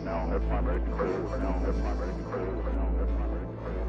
Now, that's my ready to clear. Now, that's my ready to clear. Now, that's my ready to clear.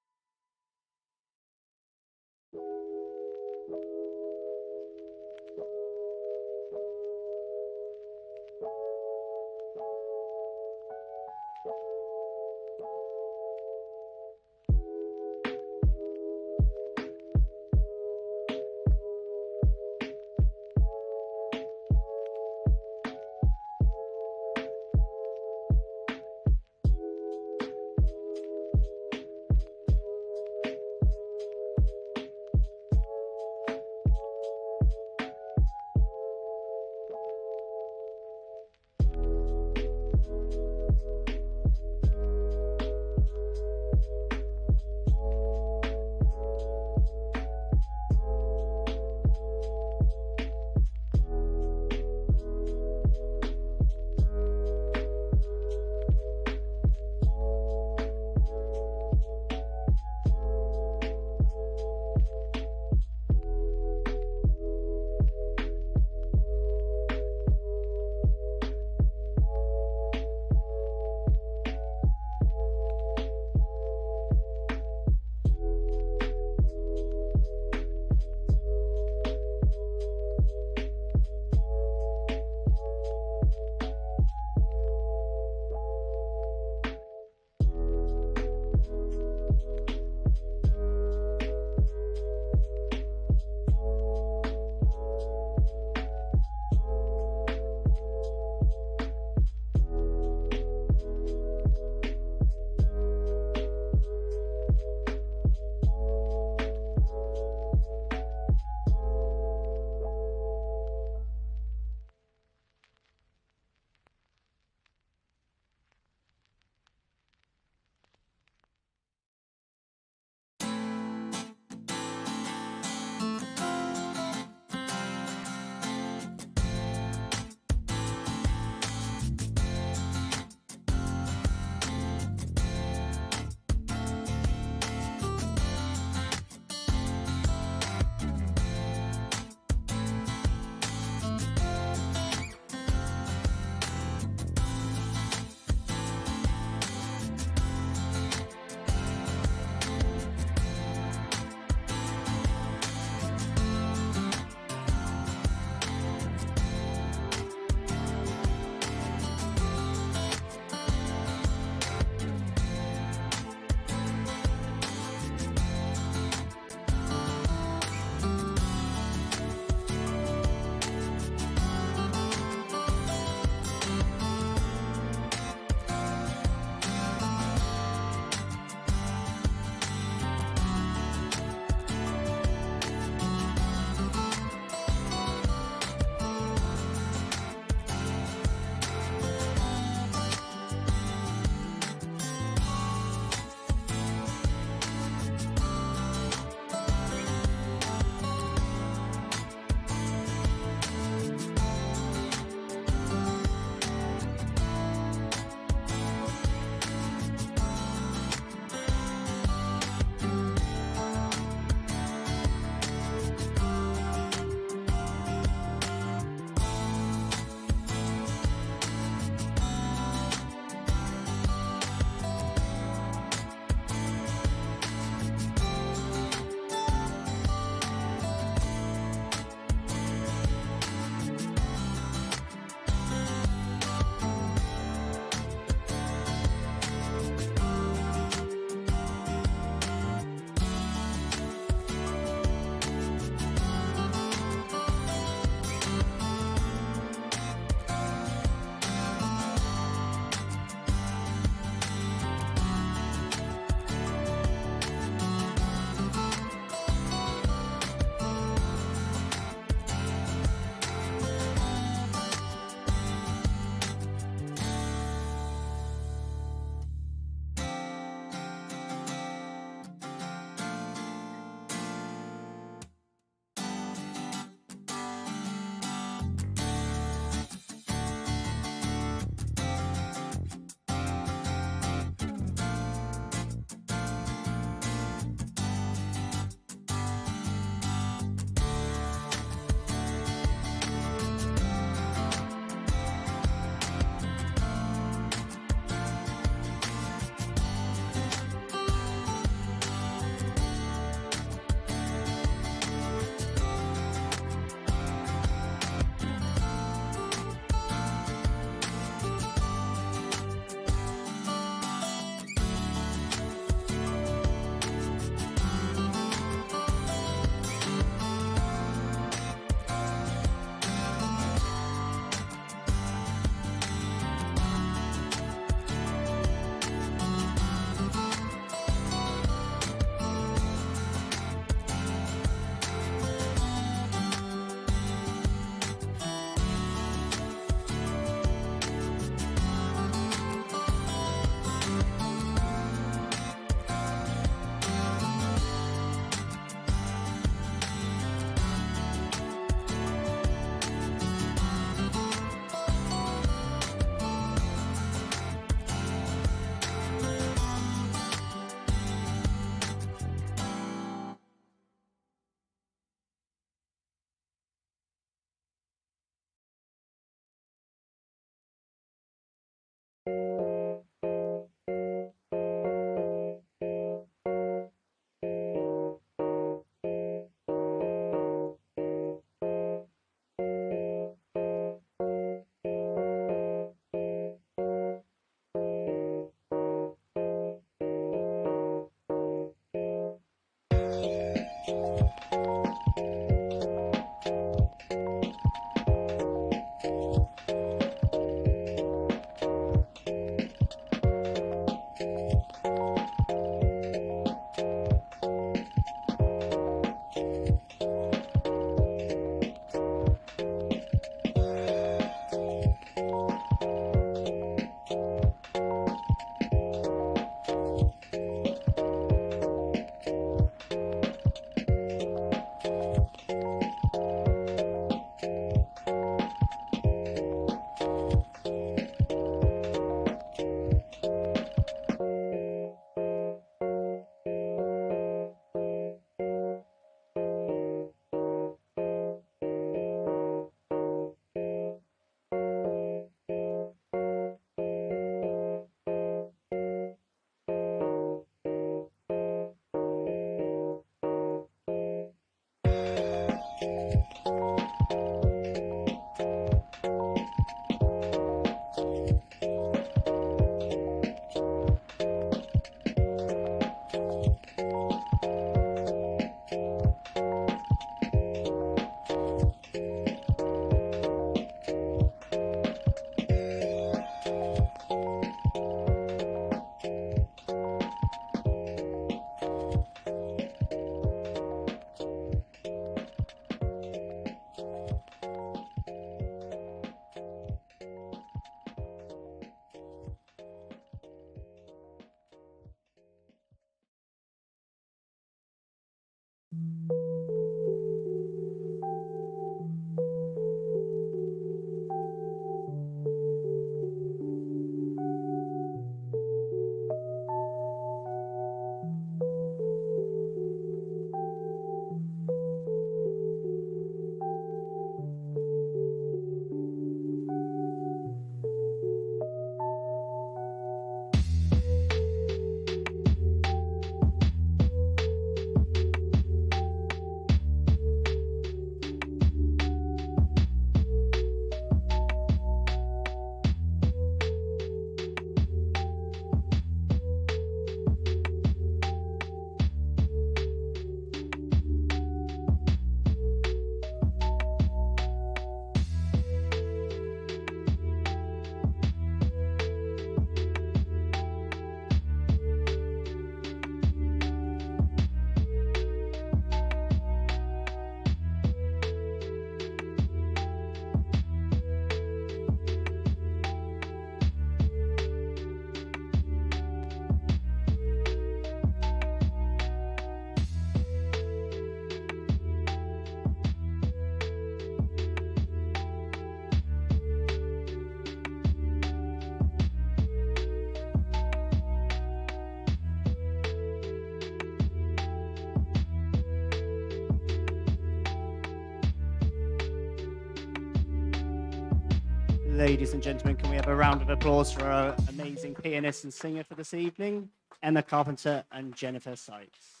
Ladies and gentlemen, can we have a round of applause for our amazing pianist and singer for this evening, Emma Carpenter and Jennifer Sykes.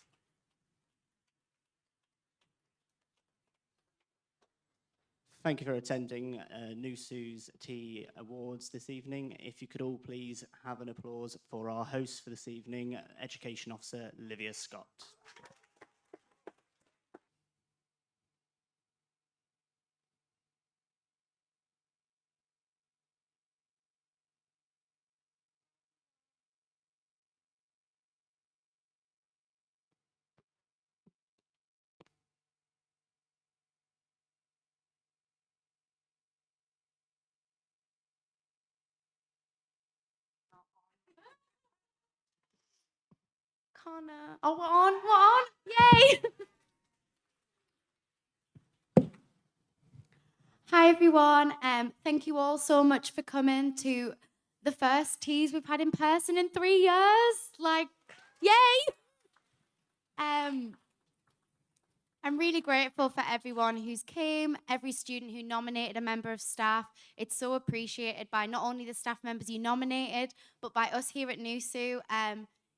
Thank you for attending NUSU's Tea Awards this evening. If you could all please have an applause for our host for this evening, Education Officer Livia Scott. Connor. Oh, we're on. Yay! Hi, everyone. Thank you all so much for coming to the first teas we've had in person in 3 years. Like, yay! I'm really grateful for everyone who's came, every student who nominated a member of staff. It's so appreciated by not only the staff members you nominated, but by us here at NUSU.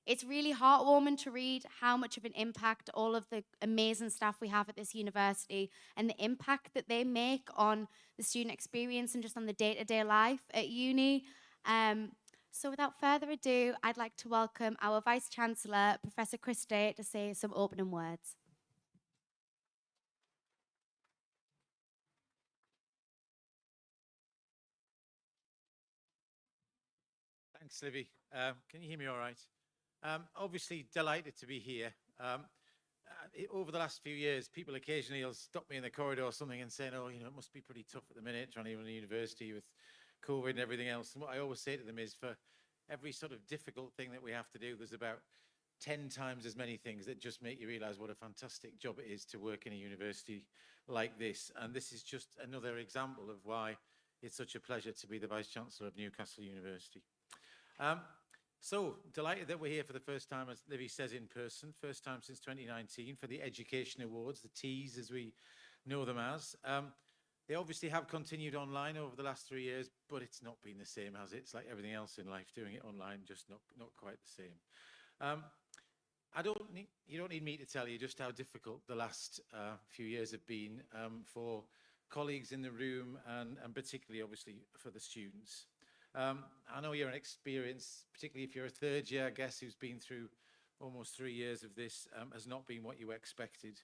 It's really heartwarming to read how much of an impact all of the amazing staff we have at this university and the impact that they make on the student experience and just on the day-to-day life at uni. So without further ado, I'd like to welcome our Vice-Chancellor, Professor Chris Day, to say some opening words. Thanks, Livy. Can you hear me all right? Obviously delighted to be here. Over the last few years, people occasionally will stop me in the corridor or something and say, oh, you know, it must be pretty tough at the minute trying to run a university with COVID and everything else. And what I always say to them is for every sort of difficult thing that we have to do, there's about 10 times as many things that just make you realize what a fantastic job it is to work in a university like this. And this is just another example of why it's such a pleasure to be the Vice-Chancellor of Newcastle University. So delighted that we're here for the first time, as Livy says, in person, first time since 2019 for the Education Awards, the Ts as we know them as. They obviously have continued online over the last 3 years, but it's not been the same, has it? It's like everything else in life, doing it online, just not quite the same. You don't need me to tell you just how difficult the last few years have been for colleagues in the room and particularly, obviously, for the students. I know you're an experience, particularly if you're a third year, I guess, who's been through almost 3 years of this, has not been what you expected.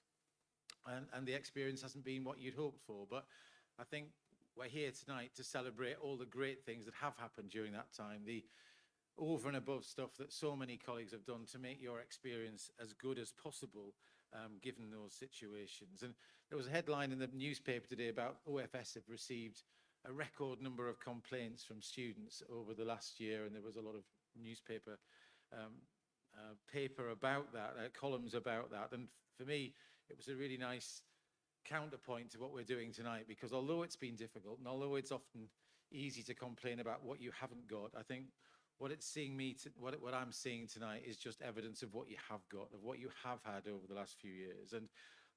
And the experience hasn't been what you'd hoped for. But I think we're here tonight to celebrate all the great things that have happened during that time, the over and above stuff that so many colleagues have done to make your experience as good as possible, given those situations. And there was a headline in the newspaper today about OFS have received a record number of complaints from students over the last year, and there was a lot of newspaper paper about that, columns about that. And for me, it was a really nice counterpoint to what we're doing tonight, because although it's been difficult and although it's often easy to complain about what you haven't got, I think what I'm seeing tonight is just evidence of what you have got, of what you have had over the last few years. And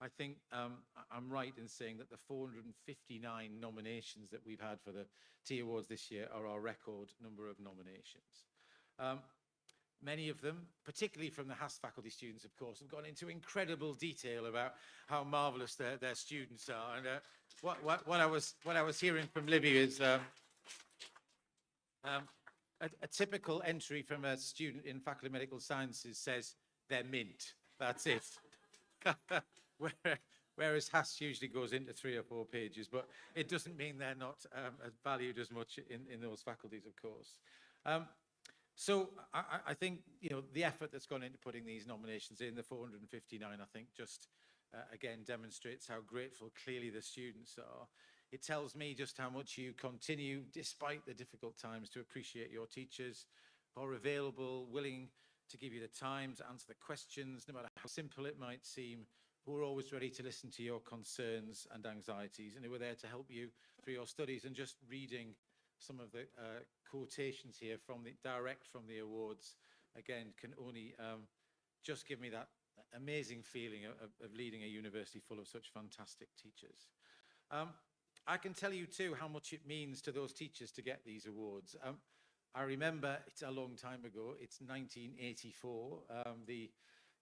I think I'm right in saying that the 459 nominations that we've had for the Tea Awards this year are our record number of nominations. Many of them, particularly from the HAS faculty students, of course, have gone into incredible detail about how marvellous their students are. And what I was hearing from Libby is a typical entry from a student in Faculty of Medical Sciences says they're mint. That's it. Whereas HAS usually goes into 3 or 4 pages, but it doesn't mean they're not valued as much in those faculties, of course. So I think, you know, the effort that's gone into putting these nominations in, the 459, I think just, again, demonstrates how grateful clearly the students are. It tells me just how much you continue, despite the difficult times, to appreciate your teachers who are available, willing to give you the time to answer the questions, no matter how simple it might seem, who are always ready to listen to your concerns and anxieties, and who are there to help you through your studies. And just reading some of the quotations here direct from the awards, again, can only just give me that amazing feeling of leading a university full of such fantastic teachers. I can tell you too how much it means to those teachers to get these awards. I remember, it's a long time ago, it's 1984, the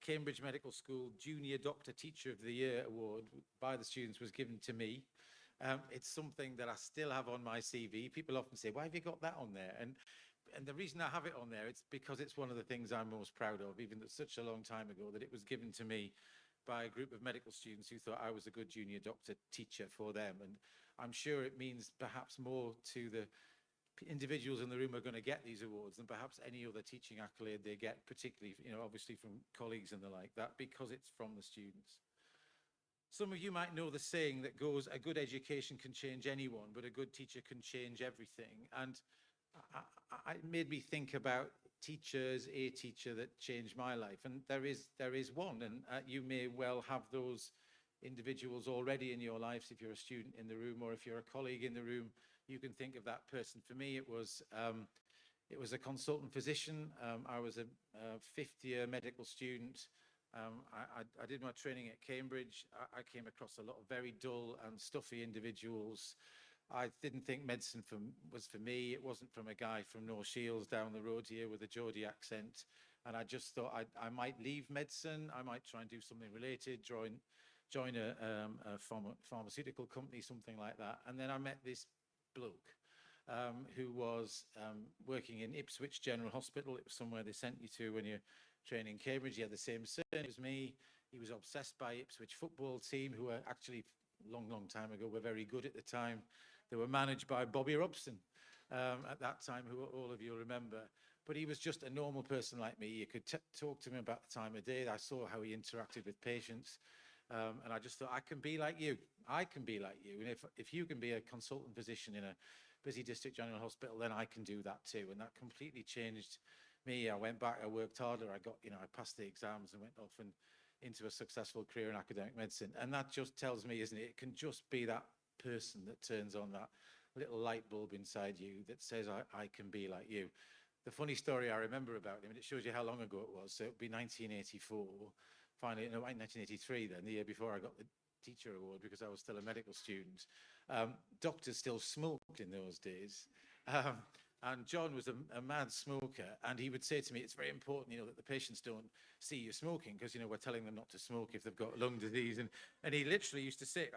Cambridge Medical School Junior Doctor Teacher of the Year award by the students was given to me. It's something that I still have on my CV. People often say, why have you got that on there? And the reason I have it on there, it's because it's one of the things I'm most proud of, even though it's such a long time ago, that it was given to me by a group of medical students who thought I was a good junior doctor teacher for them. And I'm sure it means perhaps more to the individuals in the room who are going to get these awards than perhaps any other teaching accolade they get, particularly, obviously from colleagues and the like that, because it's from the students. Some of you might know the saying that goes, a good education can change anyone, but a good teacher can change everything. And it made me think about teachers, a teacher that changed my life. And there is one, and you may well have those individuals already in your lives. If you're a student in the room or if you're a colleague in the room, you can think of that person. For me, it was a consultant physician. I was a fifth-year medical student. I did my training at Cambridge. I came across a lot of very dull and stuffy individuals. I didn't think medicine was for me. It wasn't from a guy from North Shields down the road here with a Geordie accent. And I just thought I might leave medicine. I might try and do something related, join a pharmaceutical company, something like that. And then I met this bloke who was working in Ipswich General Hospital. It was somewhere they sent you to when you're training Cambridge. He had the same surname as me. He was obsessed by Ipswich football team, who were actually long time ago were very good at the time. They were managed by Bobby Robson at that time, who all of you remember. But he was just a normal person like me. You could talk to him about the time of day. I saw how he interacted with patients. And I just thought, I can be like you. I can be like you. And if you can be a consultant physician in a busy district general hospital, then I can do that too. And that completely changed me. I went back, I worked harder. I passed the exams and went off and into a successful career in academic medicine. And that just tells me, isn't it? It can just be that person that turns on that little light bulb inside you that says, I can be like you. The funny story I remember about him, and it shows you how long ago it was. So it would be 1984. Finally, no, 1983 then, the year before I got the teacher award, because I was still a medical student. Doctors still smoked in those days. And John was a mad smoker, and he would say to me, it's very important, that the patients don't see you smoking, because, we're telling them not to smoke if they've got lung disease. And he literally used to sit,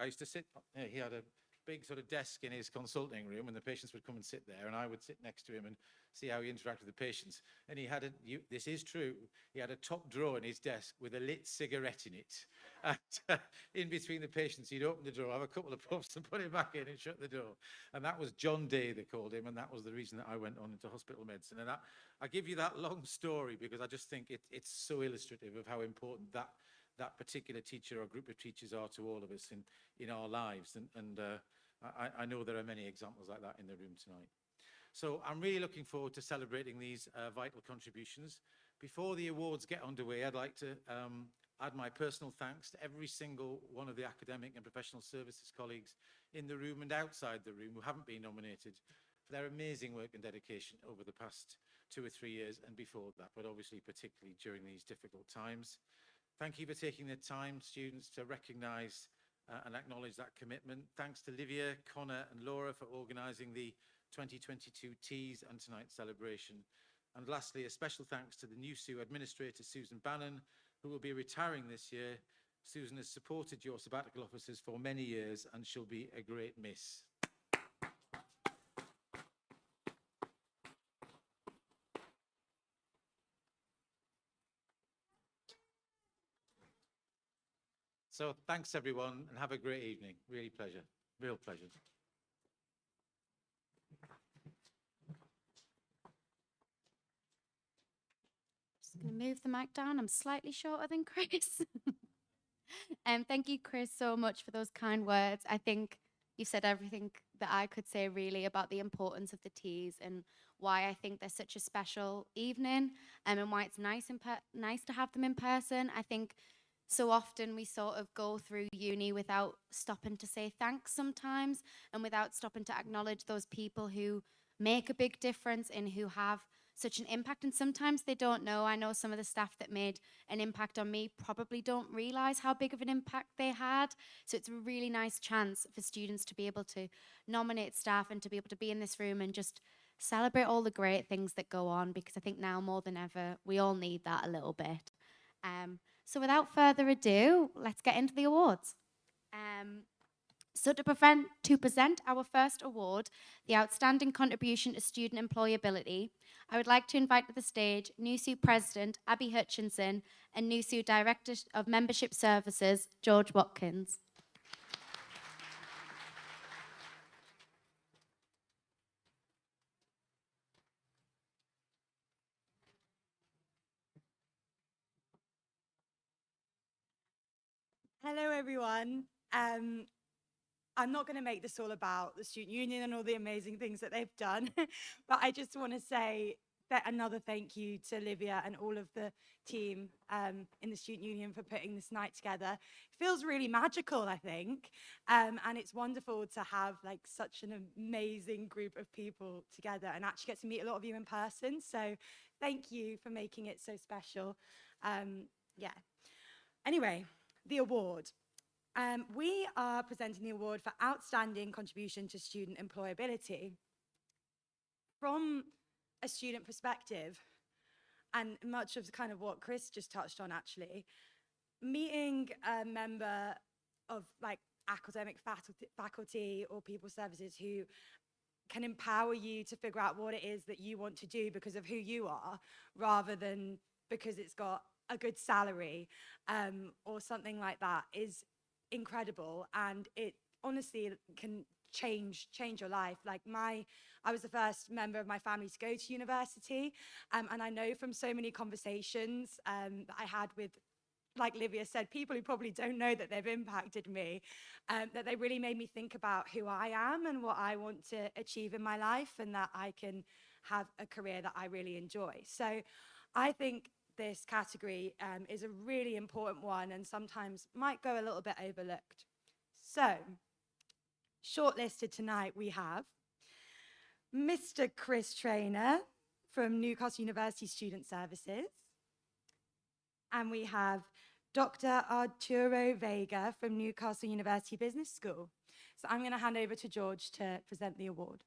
he had a big sort of desk in his consulting room, and the patients would come and sit there, and I would sit next to him and see how he interacted with the patients. And he had this is true, he had a top drawer in his desk with a lit cigarette in it. And in between the patients, he'd open the drawer, have a couple of puffs and put it back in and shut the door. And that was John Day, they called him, and that was the reason that I went on into hospital medicine. And I give you that long story because I just think it's so illustrative of how important that particular teacher or group of teachers are to all of us in our lives. And I know there are many examples like that in the room tonight. So I'm really looking forward to celebrating these vital contributions. Before the awards get underway, I'd like to add my personal thanks to every single one of the academic and professional services colleagues in the room and outside the room who haven't been nominated for their amazing work and dedication over the past 2 or 3 years and before that, but obviously particularly during these difficult times. Thank you for taking the time, students, to recognise and acknowledge that commitment. Thanks to Livia, Connor and Laura for organising the 2022 Teas and tonight's celebration. And lastly, a special thanks to the NUSU Administrator, Susan Bannon, who will be retiring this year. Susan has supported your sabbatical officers for many years and she'll be a great miss. So thanks everyone and have a great evening. Really pleasure, real pleasure. Just going to move the mic down. I'm slightly shorter than Chris. Thank you, Chris, so much for those kind words. I think you've said everything that I could say really about the importance of the teas and why I think they're such a special evening, and why it's nice to have them in person. I think so often we sort of go through uni without stopping to say thanks sometimes, and without stopping to acknowledge those people who make a big difference and who have such an impact, and sometimes they don't know. I know some of the staff that made an impact on me probably don't realize how big of an impact they had. So it's a really nice chance for students to be able to nominate staff and to be able to be in this room and just celebrate all the great things that go on, because I think now more than ever we all need that a little bit. So without further ado, let's get into the awards. So to present our first award, the Outstanding Contribution to Student Employability, I would like to invite to the stage NUSU President Abby Hutchinson and NUSU Director of Membership Services, George Watkins. Hello, everyone. I'm not going to make this all about the Student Union and all the amazing things that they've done, but I just want to say that another thank you to Olivia and all of the team in the Student Union for putting this night together. It feels really magical, I think, and it's wonderful to have like such an amazing group of people together and actually get to meet a lot of you in person. So thank you for making it so special. Yeah. Anyway, the award. We are presenting the award for Outstanding Contribution to Student Employability. From a student perspective, and much of kind of what Chris just touched on actually, meeting a member of like academic faculty or people services who can empower you to figure out what it is that you want to do because of who you are, rather than because it's got a good salary or something like that, is incredible, and it honestly can change your life. Like I was the first member of my family to go to university, and I know from so many conversations that I had with, like Livia said, people who probably don't know that they've impacted me, that they really made me think about who I am and what I want to achieve in my life, and that I can have a career that I really enjoy. So I think this category is a really important one and sometimes might go a little bit overlooked. So, shortlisted tonight we have Mr. Chris Traynor from Newcastle University Student Services, and we have Dr. Arturo Vega from Newcastle University Business School. So I'm going to hand over to George to present the award.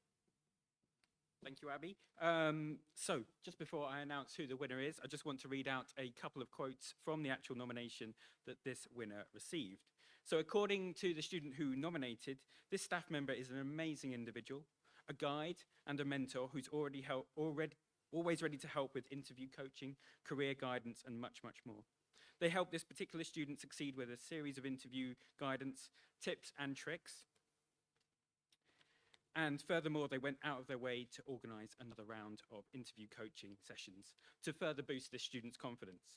Thank you, Abby. So just before I announce who the winner is, I just want to read out a couple of quotes from the actual nomination that this winner received. So according to the student who nominated, this staff member is an amazing individual, a guide and a mentor who's always ready to help with interview coaching, career guidance, and much, much more. They helped this particular student succeed with a series of interview guidance, tips, and tricks. And furthermore, they went out of their way to organise another round of interview coaching sessions to further boost this student's confidence.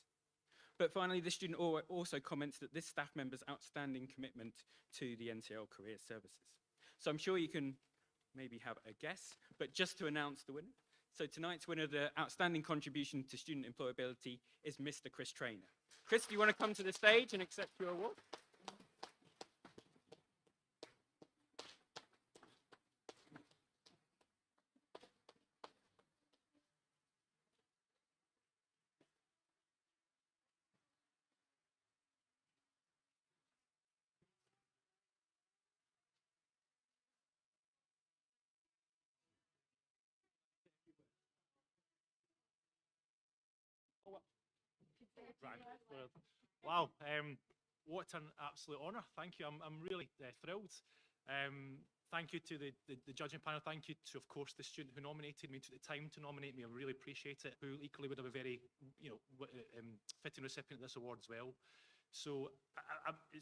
But finally, the student also comments that this staff member's outstanding commitment to the NCL Career Services. So I'm sure you can maybe have a guess, but just to announce the winner. So tonight's winner of the Outstanding Contribution to Student Employability is Mr. Chris Traynor. Chris, do you want to come to the stage and accept your award? Right. Wow. What an absolute honour. Thank you. I'm really thrilled. Thank you to the judging panel. Thank you to, of course, the student who nominated me, took the time to nominate me. I really appreciate it. Who equally would have a very, fitting recipient of this award as well. So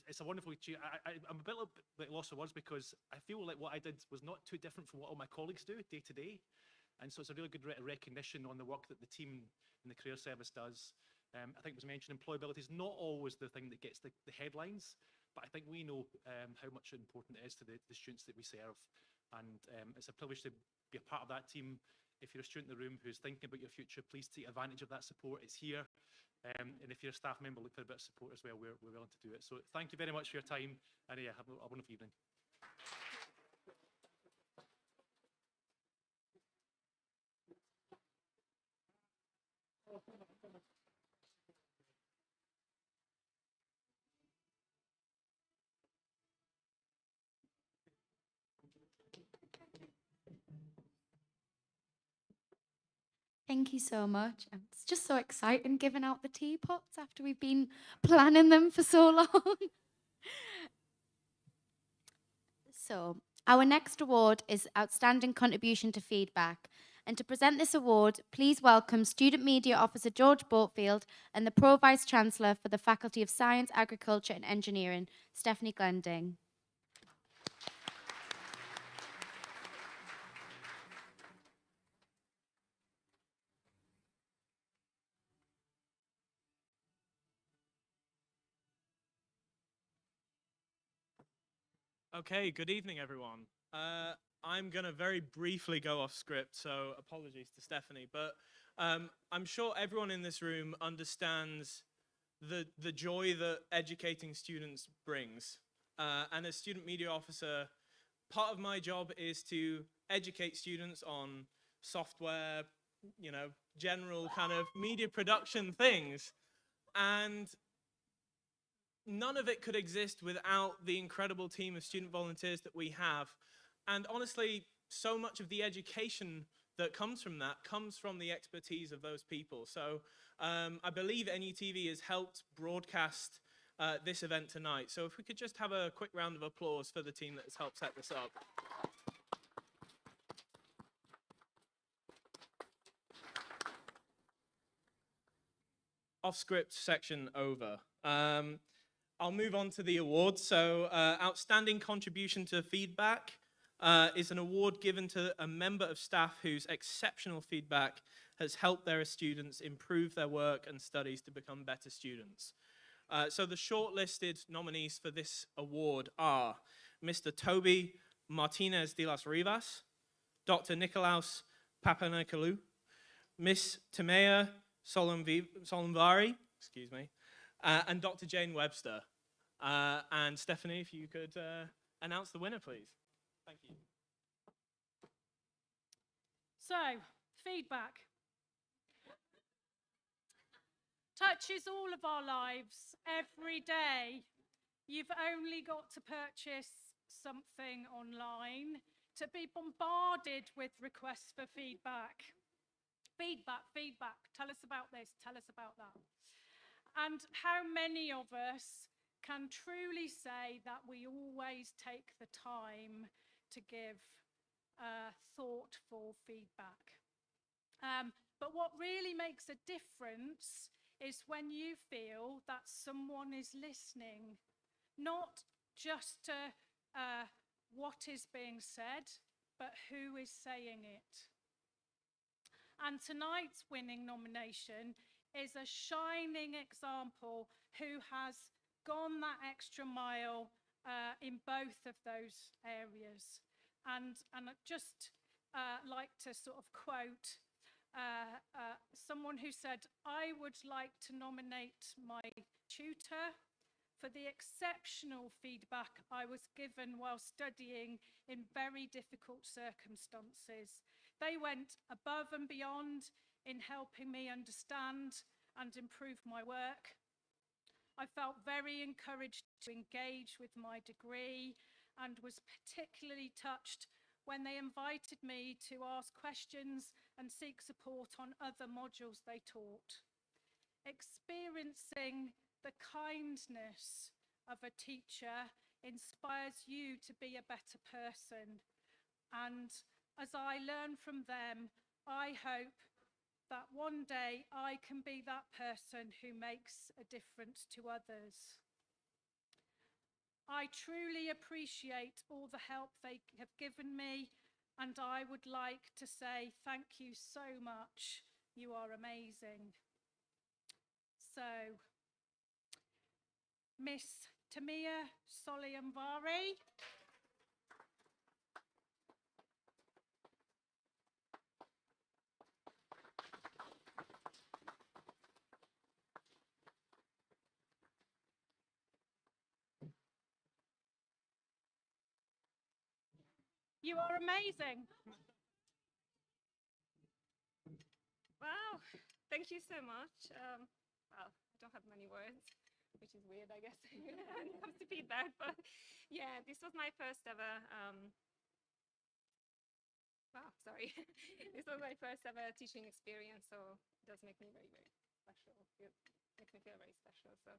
it's a wonderful achievement. I'm a bit lost for words because I feel like what I did was not too different from what all my colleagues do day to day. And so it's a really good recognition on the work that the team in the career service does. I think it was mentioned, employability is not always the thing that gets the headlines, but I think we know how much important it is to the students that we serve. And it's a privilege to be a part of that team. If you're a student in the room who's thinking about your future, please take advantage of that support. It's here. And if you're a staff member, look for a bit of support as well. We're willing to do it. So thank you very much for your time, and yeah, have a wonderful evening. Thank you so much. It's just so exciting giving out the teapots after we've been planning them for so long. So, our next award is Outstanding Contribution to Feedback. And to present this award, please welcome Student Media Officer George Boatfield and the Pro Vice Chancellor for the Faculty of Science, Agriculture and Engineering, Stephanie Glending. Okay, good evening, everyone. I'm going to very briefly go off script, so apologies to Stephanie, but I'm sure everyone in this room understands the joy that educating students brings. And as student media officer, part of my job is to educate students on software, you know, general kind of media production things. And none of it could exist without the incredible team of student volunteers that we have. And honestly, so much of the education that comes from that comes from the expertise of those people. So I believe NUTV has helped broadcast this event tonight. So if we could just have a quick round of applause for the team that has helped set this up. Off script section over. I'll move on to the awards. So Outstanding Contribution to Feedback is an award given to a member of staff whose exceptional feedback has helped their students improve their work and studies to become better students. So the shortlisted nominees for this award are Mr. Toby Martinez de las Rivas, Dr. Nicolaus Papanicolaou, Miss Timea Solimvari, excuse me, and Dr. Jane Webster. And Stephanie, if you could announce the winner, please. Thank you. So, feedback touches all of our lives every day. You've only got to purchase something online to be bombarded with requests for feedback. Feedback. Tell us about this, tell us about that. And how many of us can truly say that we always take the time to give thoughtful feedback? But what really makes a difference is when you feel that someone is listening, not just to what is being said, but who is saying it. And tonight's winning nomination is a shining example who has gone that extra mile in both of those areas. And I'd just like to sort of quote someone who said, "I would like to nominate my tutor for the exceptional feedback I was given while studying in very difficult circumstances. They went above and beyond in helping me understand and improve my work. I felt very encouraged to engage with my degree and was particularly touched when they invited me to ask questions and seek support on other modules they taught. Experiencing the kindness of a teacher inspires you to be a better person. And as I learn from them, I hope that one day I can be that person who makes a difference to others. I truly appreciate all the help they have given me, and I would like to say thank you so much. You are amazing." So, Miss Timea Solimvari. You are amazing. Wow. thank you so much. Well, I don't have many words, which is weird, I guess, when it comes to feedback. But yeah, this was my first ever. Wow, sorry. This was my first ever teaching experience, so it does make me very, very special. It makes me feel very special. So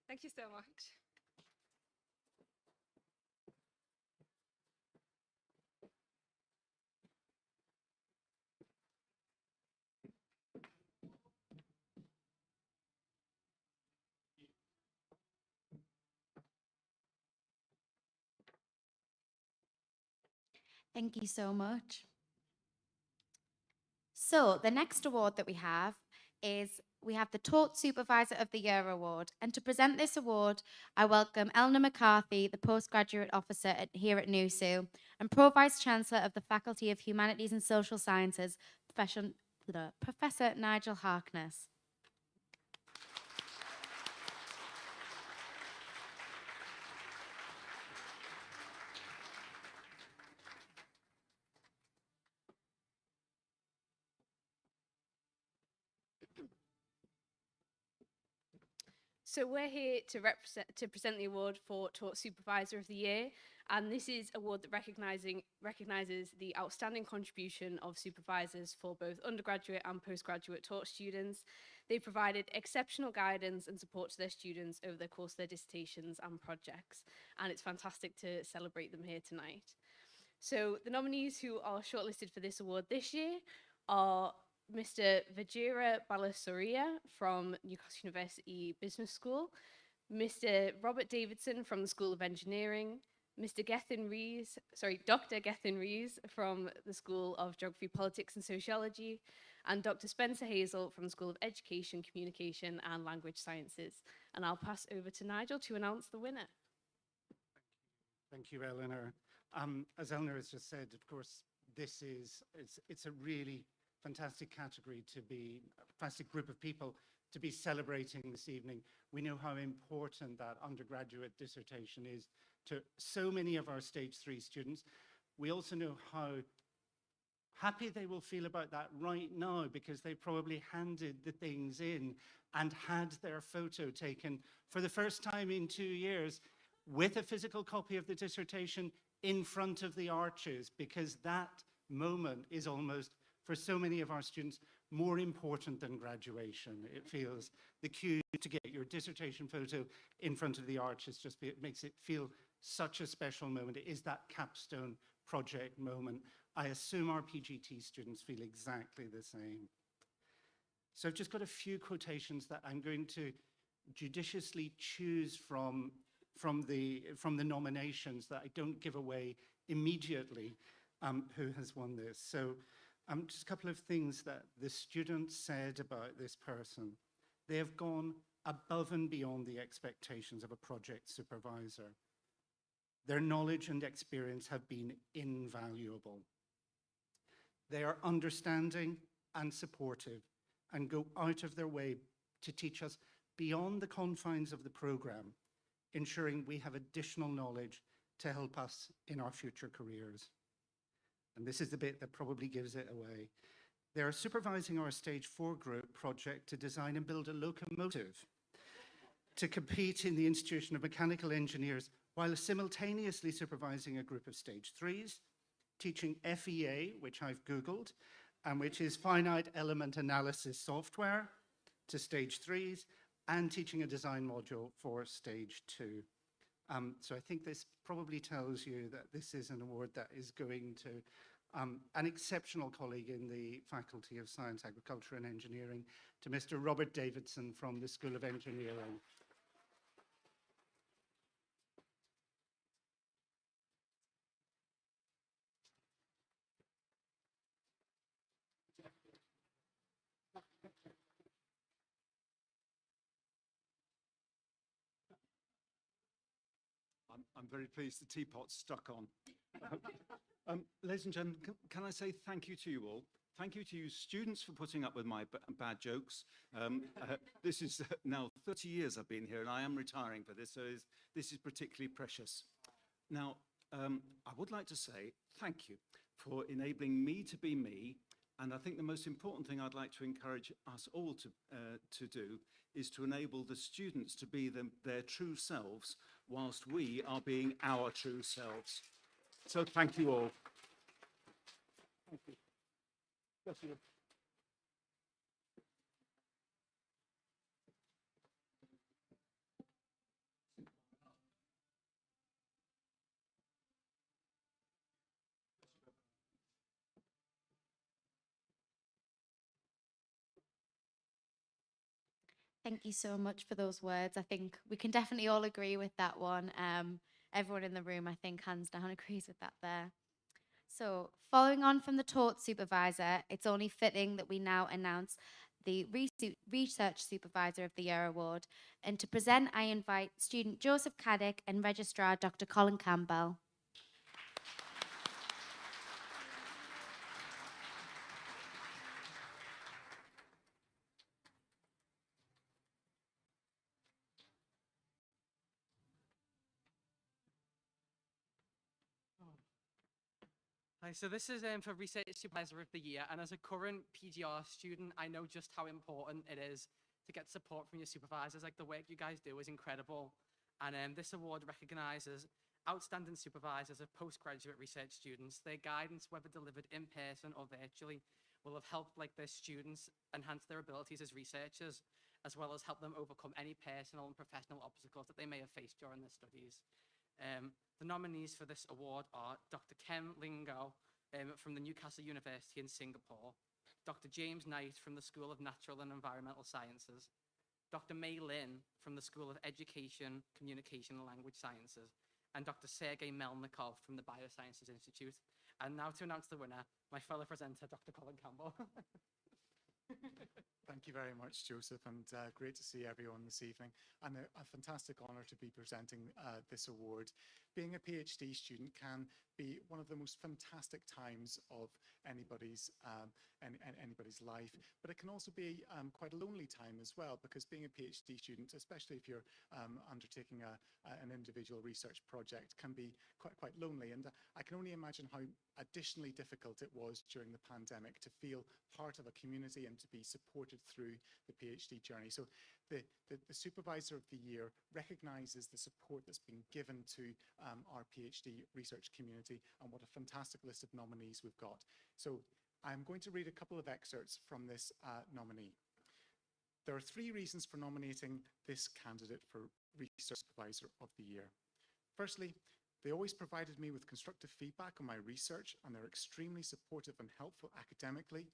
thank you so much. Thank you so much. So the next award that we have is we have the Taught Supervisor of the Year Award. And to present this award, I welcome Eleanor McCarthy, the Postgraduate Officer here at NUSU, and Pro-Vice Chancellor of the Faculty of Humanities and Social Sciences, Professor Nigel Harkness. So we're here to present the award for Taught Supervisor of the Year, and this is an award that recognises the outstanding contribution of supervisors for both undergraduate and postgraduate taught students. They provided exceptional guidance and support to their students over the course of their dissertations and projects, and it's fantastic to celebrate them here tonight. So the nominees who are shortlisted for this award this year are Mr. Vajira Balasuriya from Newcastle University Business School, Mr. Robert Davidson from the School of Engineering, Dr. Gethin Rees from the School of Geography, Politics and Sociology, and Dr. Spencer Hazel from the School of Education, Communication and Language Sciences. And I'll pass over to Nigel to announce the winner. Thank you, Eleanor. As Eleanor has just said, of course, it's a really fantastic category to be, a fantastic group of people to be celebrating this evening. We know how important that undergraduate dissertation is to so many of our stage 3 students. We also know how happy they will feel about that right now, because they probably handed the things in and had their photo taken for the first time in 2 years with a physical copy of the dissertation in front of the arches, because that moment is almost, for so many of our students, more important than graduation. It feels the cue to get your dissertation photo in front of the arches it makes it feel such a special moment. It is that capstone project moment. I assume our PGT students feel exactly the same. So I've just got a few quotations that I'm going to judiciously choose from the nominations, that I don't give away immediately who has won this. So just a couple of things that the students said about this person. They have gone above and beyond the expectations of a project supervisor. Their knowledge and experience have been invaluable. They are understanding and supportive and go out of their way to teach us beyond the confines of the program, ensuring we have additional knowledge to help us in our future careers. And this is the bit that probably gives it away. They are supervising our Stage 4 group project to design and build a locomotive to compete in the Institution of Mechanical Engineers, while simultaneously supervising a group of Stage 3s, teaching FEA, which I've Googled, and which is finite element analysis software, to Stage 3s, and teaching a design module for Stage 2. So I think this probably tells you that this is an award that is going to an exceptional colleague in the Faculty of Science, Agriculture and Engineering, to Mr. Robert Davidson from the School of Engineering. I'm very pleased the teapot's stuck on. Ladies and gentlemen, can I say thank you to you all? Thank you to you students for putting up with my bad jokes. This is now 30 years I've been here, and I am retiring for this, so this is particularly precious. Now, I would like to say thank you for enabling me to be me And I think the most important thing I'd like to encourage us all to do is to enable the students to be their true selves whilst we are being our true selves. So thank you all. Thank you. Bless you. Thank you so much for those words. I think we can definitely all agree with that one. Everyone in the room, I think, hands down, agrees with that there. So, following on from the taught supervisor, it's only fitting that we now announce the Research Supervisor of the Year award. And to present, I invite student Joseph Caddick and registrar Dr. Colin Campbell. Hi, so this is for Research Supervisor of the Year, and as a current PGR student, I know just how important it is to get support from your supervisors. Like, the work you guys do is incredible, and this award recognises outstanding supervisors of postgraduate research students. Their guidance, whether delivered in person or virtually, will have helped their students enhance their abilities as researchers, as well as help them overcome any personal and professional obstacles that they may have faced during their studies. The nominees for this award are Dr. Ken Lingo from the Newcastle University in Singapore, Dr. James Knight from the School of Natural and Environmental Sciences, Dr. May Lin from the School of Education, Communication and Language Sciences, and Dr. Sergei Melnikov from the Biosciences Institute. And now to announce the winner, my fellow presenter, Dr. Colin Campbell. Thank you very much, Joseph, and great to see everyone this evening. And a fantastic honour to be presenting this award. Being a PhD student can be one of the most fantastic times of anybody's life, but it can also be quite a lonely time as well, because being a PhD student, especially if you're undertaking an individual research project, can be quite lonely. And I can only imagine how additionally difficult it was during the pandemic to feel part of a community and to be supported through the PhD journey. So the Supervisor of the Year recognises the support that's been given to our PhD research community, and what a fantastic list of nominees we've got. So I'm going to read a couple of excerpts from this nominee. There are 3 reasons for nominating this candidate for Research Supervisor of the Year. Firstly, they always provided me with constructive feedback on my research, and they're extremely supportive and helpful academically.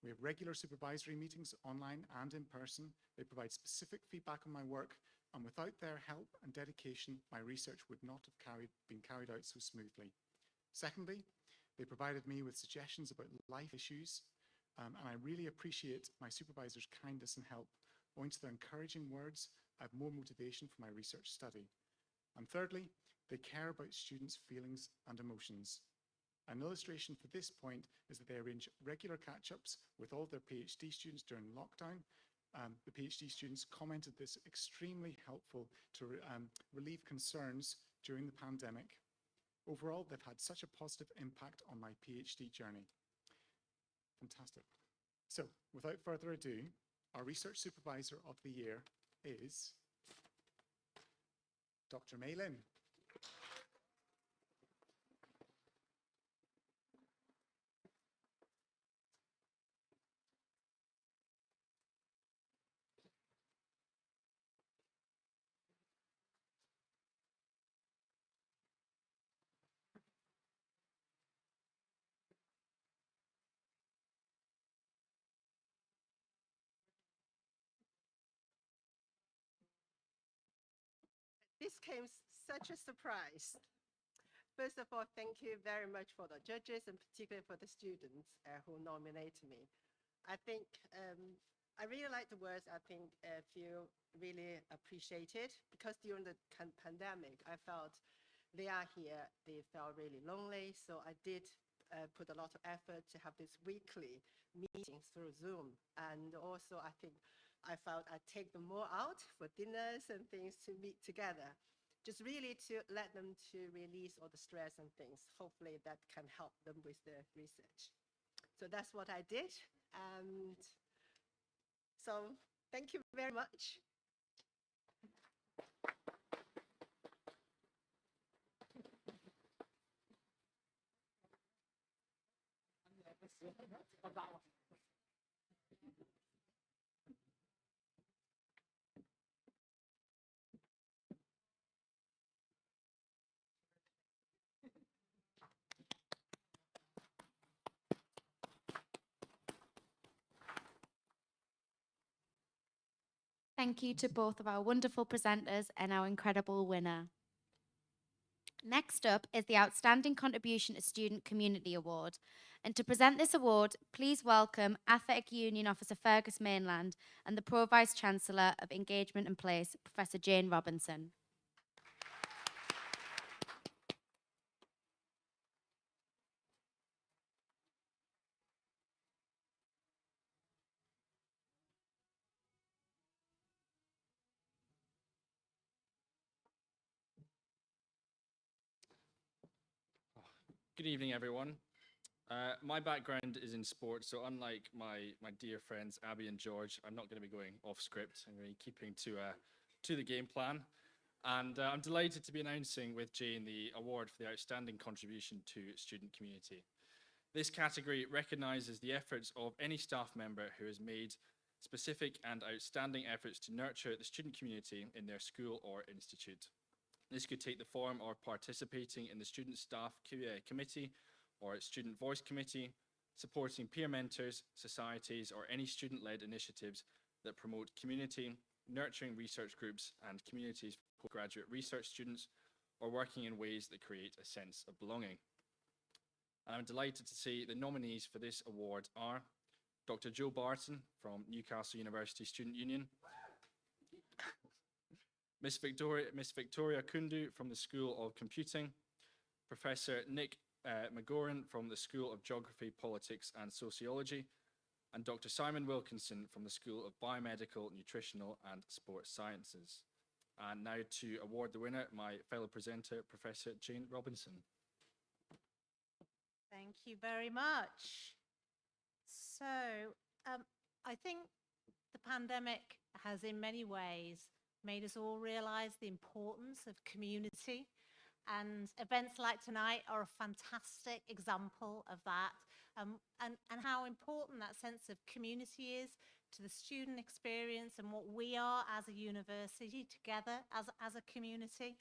We have regular supervisory meetings online and in person. They provide specific feedback on my work, and without their help and dedication, my research would not have been carried out so smoothly. Secondly, they provided me with suggestions about life issues, and I really appreciate my supervisor's kindness and help. Owing to their encouraging words, I have more motivation for my research study. And thirdly, they care about students' feelings and emotions. An illustration for this point is that they arrange regular catch-ups with all their PhD students during lockdown. The PhD students commented this extremely helpful to relieve concerns during the pandemic. Overall, they've had such a positive impact on my PhD journey. Fantastic. So, without further ado, our Research Supervisor of the Year is Dr. May Lin. This came such a surprise. First of all, thank you very much for the judges, and particularly for the students who nominated me. I think I really like the words. I think feel really appreciated, because during the pandemic, I felt they are here. They felt really lonely. So I did put a lot of effort to have this weekly meetings through Zoom. And also, I think I felt I'd take them more out for dinners and things to meet together. Just really to let them to release all the stress and things. Hopefully that can help them with their research. So that's what I did. And so thank you very much. Thank you to both of our wonderful presenters and our incredible winner. Next up is the Outstanding Contribution to Student Community Award. And to present this award, please welcome Athletic Union Officer Fergus Mainland and the Pro Vice Chancellor of Engagement and Place, Professor Jane Robinson. Good evening, everyone. My background is in sports, so unlike my dear friends Abby and George, I'm not going to be going off script. I'm going to be keeping to the game plan. And I'm delighted to be announcing with Jane the award for the outstanding contribution to student community. This category recognises the efforts of any staff member who has made specific and outstanding efforts to nurture the student community in their school or institute. This could take the form of participating in the student staff committee or student voice committee, supporting peer mentors, societies, or any student-led initiatives that promote community, nurturing research groups and communities for graduate research students, or working in ways that create a sense of belonging. I'm delighted to see the nominees for this award are Dr. Joe Barton from Newcastle University Student Union, Miss Victoria Kundu from the School of Computing, Professor Nick McGoran from the School of Geography, Politics and Sociology, and Dr. Simon Wilkinson from the School of Biomedical, Nutritional and Sports Sciences. And now to award the winner, my fellow presenter, Professor Jane Robinson. Thank you very much. So I think the pandemic has in many ways made us all realize the importance of community, and events like tonight are a fantastic example of that, and how important that sense of community is to the student experience and what we are as a university together as a community,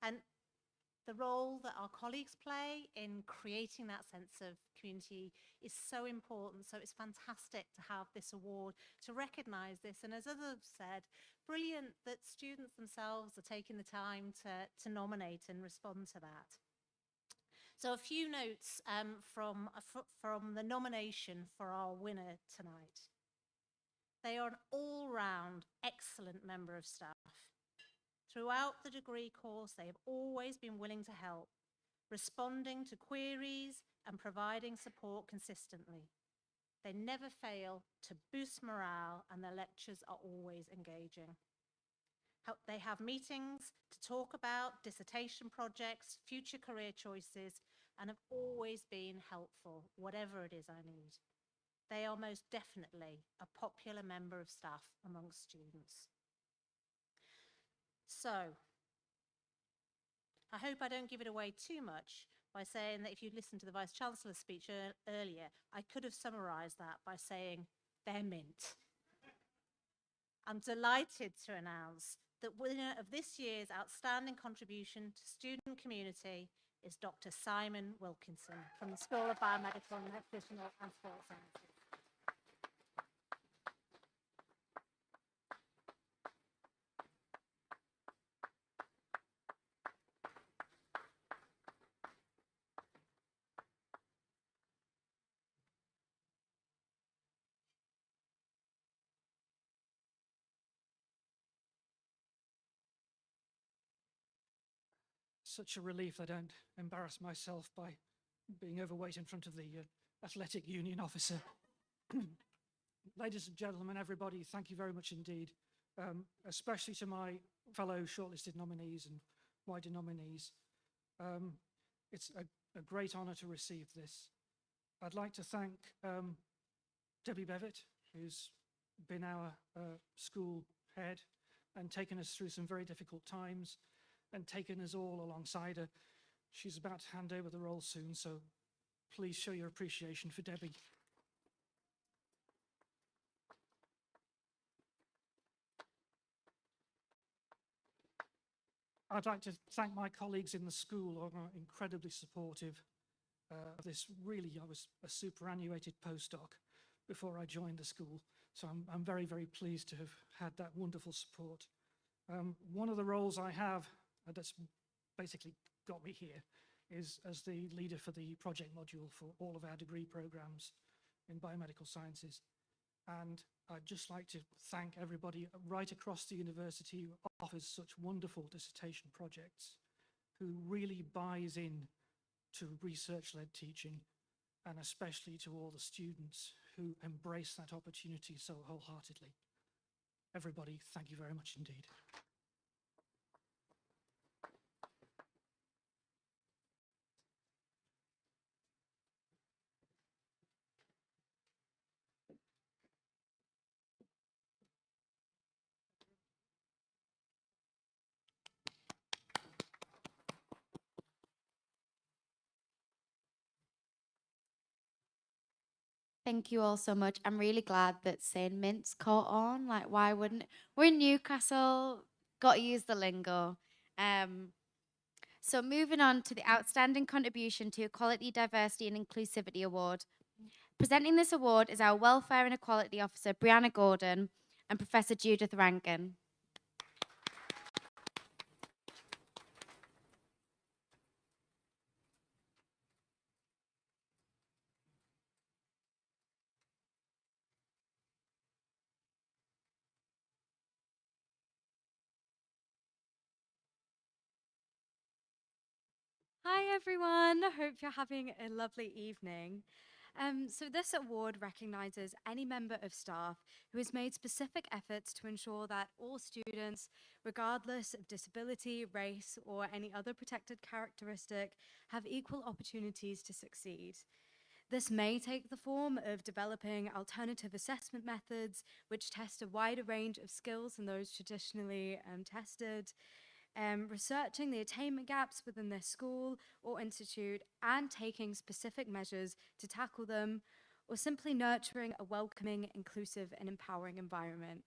and the role that our colleagues play in creating that sense of community is so important. So it's fantastic to have this award to recognise this. And as others have said, brilliant that students themselves are taking the time to nominate and respond to that. So a few notes from the nomination for our winner tonight. They are an all-round excellent member of staff. Throughout the degree course, they have always been willing to help, responding to queries and providing support consistently. They never fail to boost morale, and their lectures are always engaging. They have meetings to talk about dissertation projects, future career choices, and have always been helpful, whatever it is I need. They are most definitely a popular member of staff amongst students. So, I hope I don't give it away too much by saying that if you'd listened to the Vice Chancellor's speech earlier, I could have summarised that by saying they're mint. I'm delighted to announce that winner of this year's outstanding contribution to student community is Dr. Simon Wilkinson from the School of Biomedical, Nutritional and Sports Sciences. Such a relief I don't embarrass myself by being overweight in front of the athletic union officer. Ladies and gentlemen, everybody, thank you very much indeed, especially to my fellow shortlisted nominees and wider nominees. It's a great honour to receive this. I'd like to thank Debbie Bevitt, who's been our school head and taken us through some very difficult times and taken us all alongside her. She's about to hand over the role soon, so please show your appreciation for Debbie. I'd like to thank my colleagues in the school who are incredibly supportive of this. Really, I was a superannuated postdoc before I joined the school, so I'm very, very pleased to have had that wonderful support. One of the roles I have that's basically got me here is as the leader for the project module for all of our degree programs in biomedical sciences. And I'd just like to thank everybody right across the university who offers such wonderful dissertation projects, who really buys in to research-led teaching, and especially to all the students who embrace that opportunity so wholeheartedly. Everybody, thank you very much indeed. Thank you all so much. I'm really glad that saying mints caught on. Like, why wouldn't it? We're in Newcastle, got to use the lingo. So moving on to the Outstanding Contribution to Equality, Diversity and Inclusivity Award. Presenting this award is our Welfare and Equality Officer, Brianna Gordon, and Professor Judith Rankin. Hi everyone, I hope you're having a lovely evening. So this award recognises any member of staff who has made specific efforts to ensure that all students, regardless of disability, race or any other protected characteristic, have equal opportunities to succeed. This may take the form of developing alternative assessment methods which test a wider range of skills than those traditionally tested, researching the attainment gaps within their school or institute and taking specific measures to tackle them, or simply nurturing a welcoming, inclusive and empowering environment.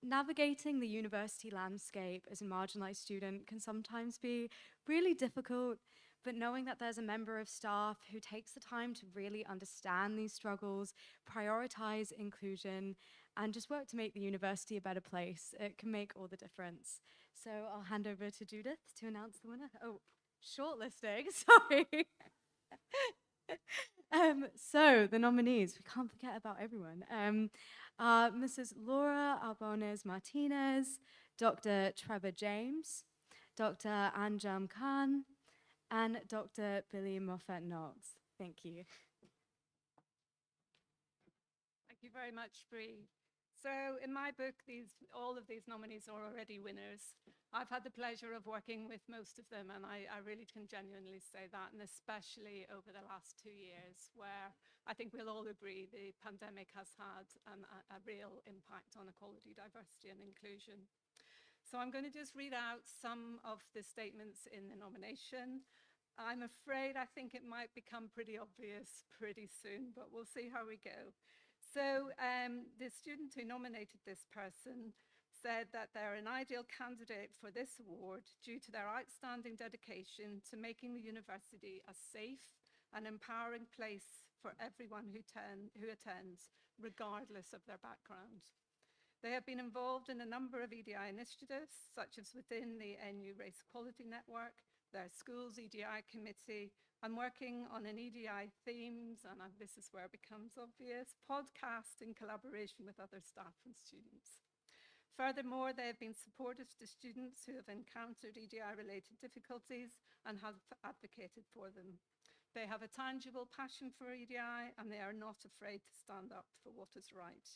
Navigating the university landscape as a marginalized student can sometimes be really difficult, but knowing that there's a member of staff who takes the time to really understand these struggles, prioritize inclusion, and just work to make the university a better place, it can make all the difference. So I'll hand over to Judith to announce the winner. Oh, shortlisting, sorry. So the nominees, we can't forget about everyone. Mrs. Laura Albones Martinez, Dr. Trevor James, Dr. Anjam Khan, and Dr. Billy Moffat Knox. Thank you. Thank you very much, Bree. So in my book, all of these nominees are already winners. I've had the pleasure of working with most of them, and I really can genuinely say that, and especially over the last 2 years, where I think we'll all agree the pandemic has had a real impact on equality, diversity, and inclusion. So I'm going to just read out some of the statements in the nomination. I'm afraid I think it might become pretty obvious pretty soon, but we'll see how we go. So the student who nominated this person said that they're an ideal candidate for this award due to their outstanding dedication to making the university a safe and empowering place for everyone who attends, regardless of their background. They have been involved in a number of EDI initiatives, such as within the NU Race Equality Network, their school's EDI committee, I'm working on an EDI themes, and this is where it becomes obvious, podcast in collaboration with other staff and students. Furthermore, they have been supportive to students who have encountered EDI-related difficulties and have advocated for them. They have a tangible passion for EDI, and they are not afraid to stand up for what is right.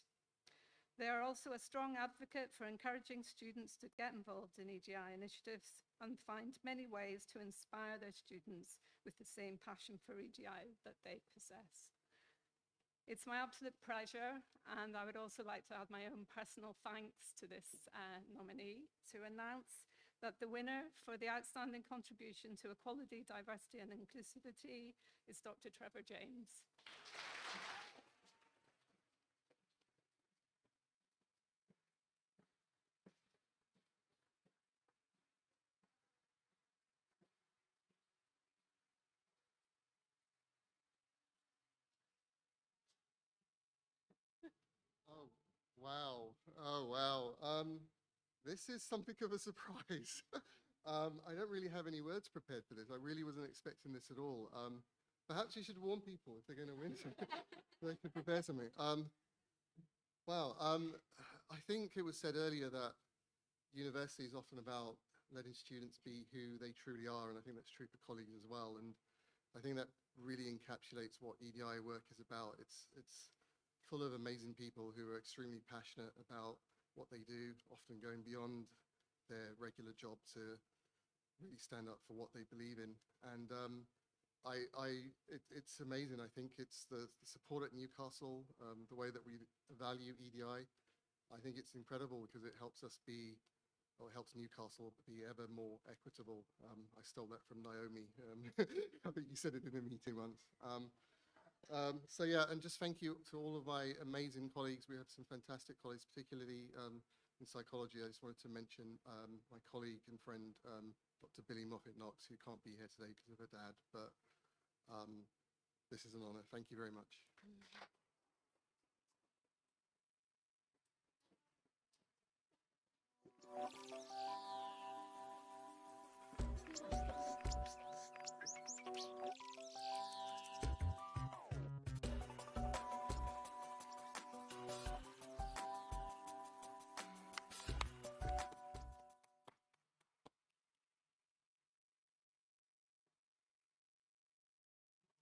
They are also a strong advocate for encouraging students to get involved in EDI initiatives, and find many ways to inspire their students with the same passion for EDI that they possess. It's my absolute pleasure, and I would also like to add my own personal thanks to this nominee to announce that the winner for the outstanding contribution to equality, diversity and inclusivity is Dr. Trevor James. Oh, wow. Oh, wow. This is something of a surprise. I don't really have any words prepared for this. I really wasn't expecting this at all. Perhaps you should warn people if they're going to win something. They can prepare something. Wow. I think it was said earlier that university is often about letting students be who they truly are, and I think that's true for colleagues as well. And I think that really encapsulates what EDI work is about. It's full of amazing people who are extremely passionate about what they do, often going beyond their regular job to really stand up for what they believe in. And it's amazing. I think it's the support at Newcastle, the way that we value EDI. I think it's incredible because it helps us be, or it helps Newcastle be ever more equitable. I stole that from Naomi. I think you said it in a meeting once. So yeah, and just thank you to all of my amazing colleagues. We have some fantastic colleagues, particularly in psychology. I just wanted to mention my colleague and friend, Dr. Billy Moffett-Knox, who can't be here today because of her dad, but this is an honor. Thank you very much.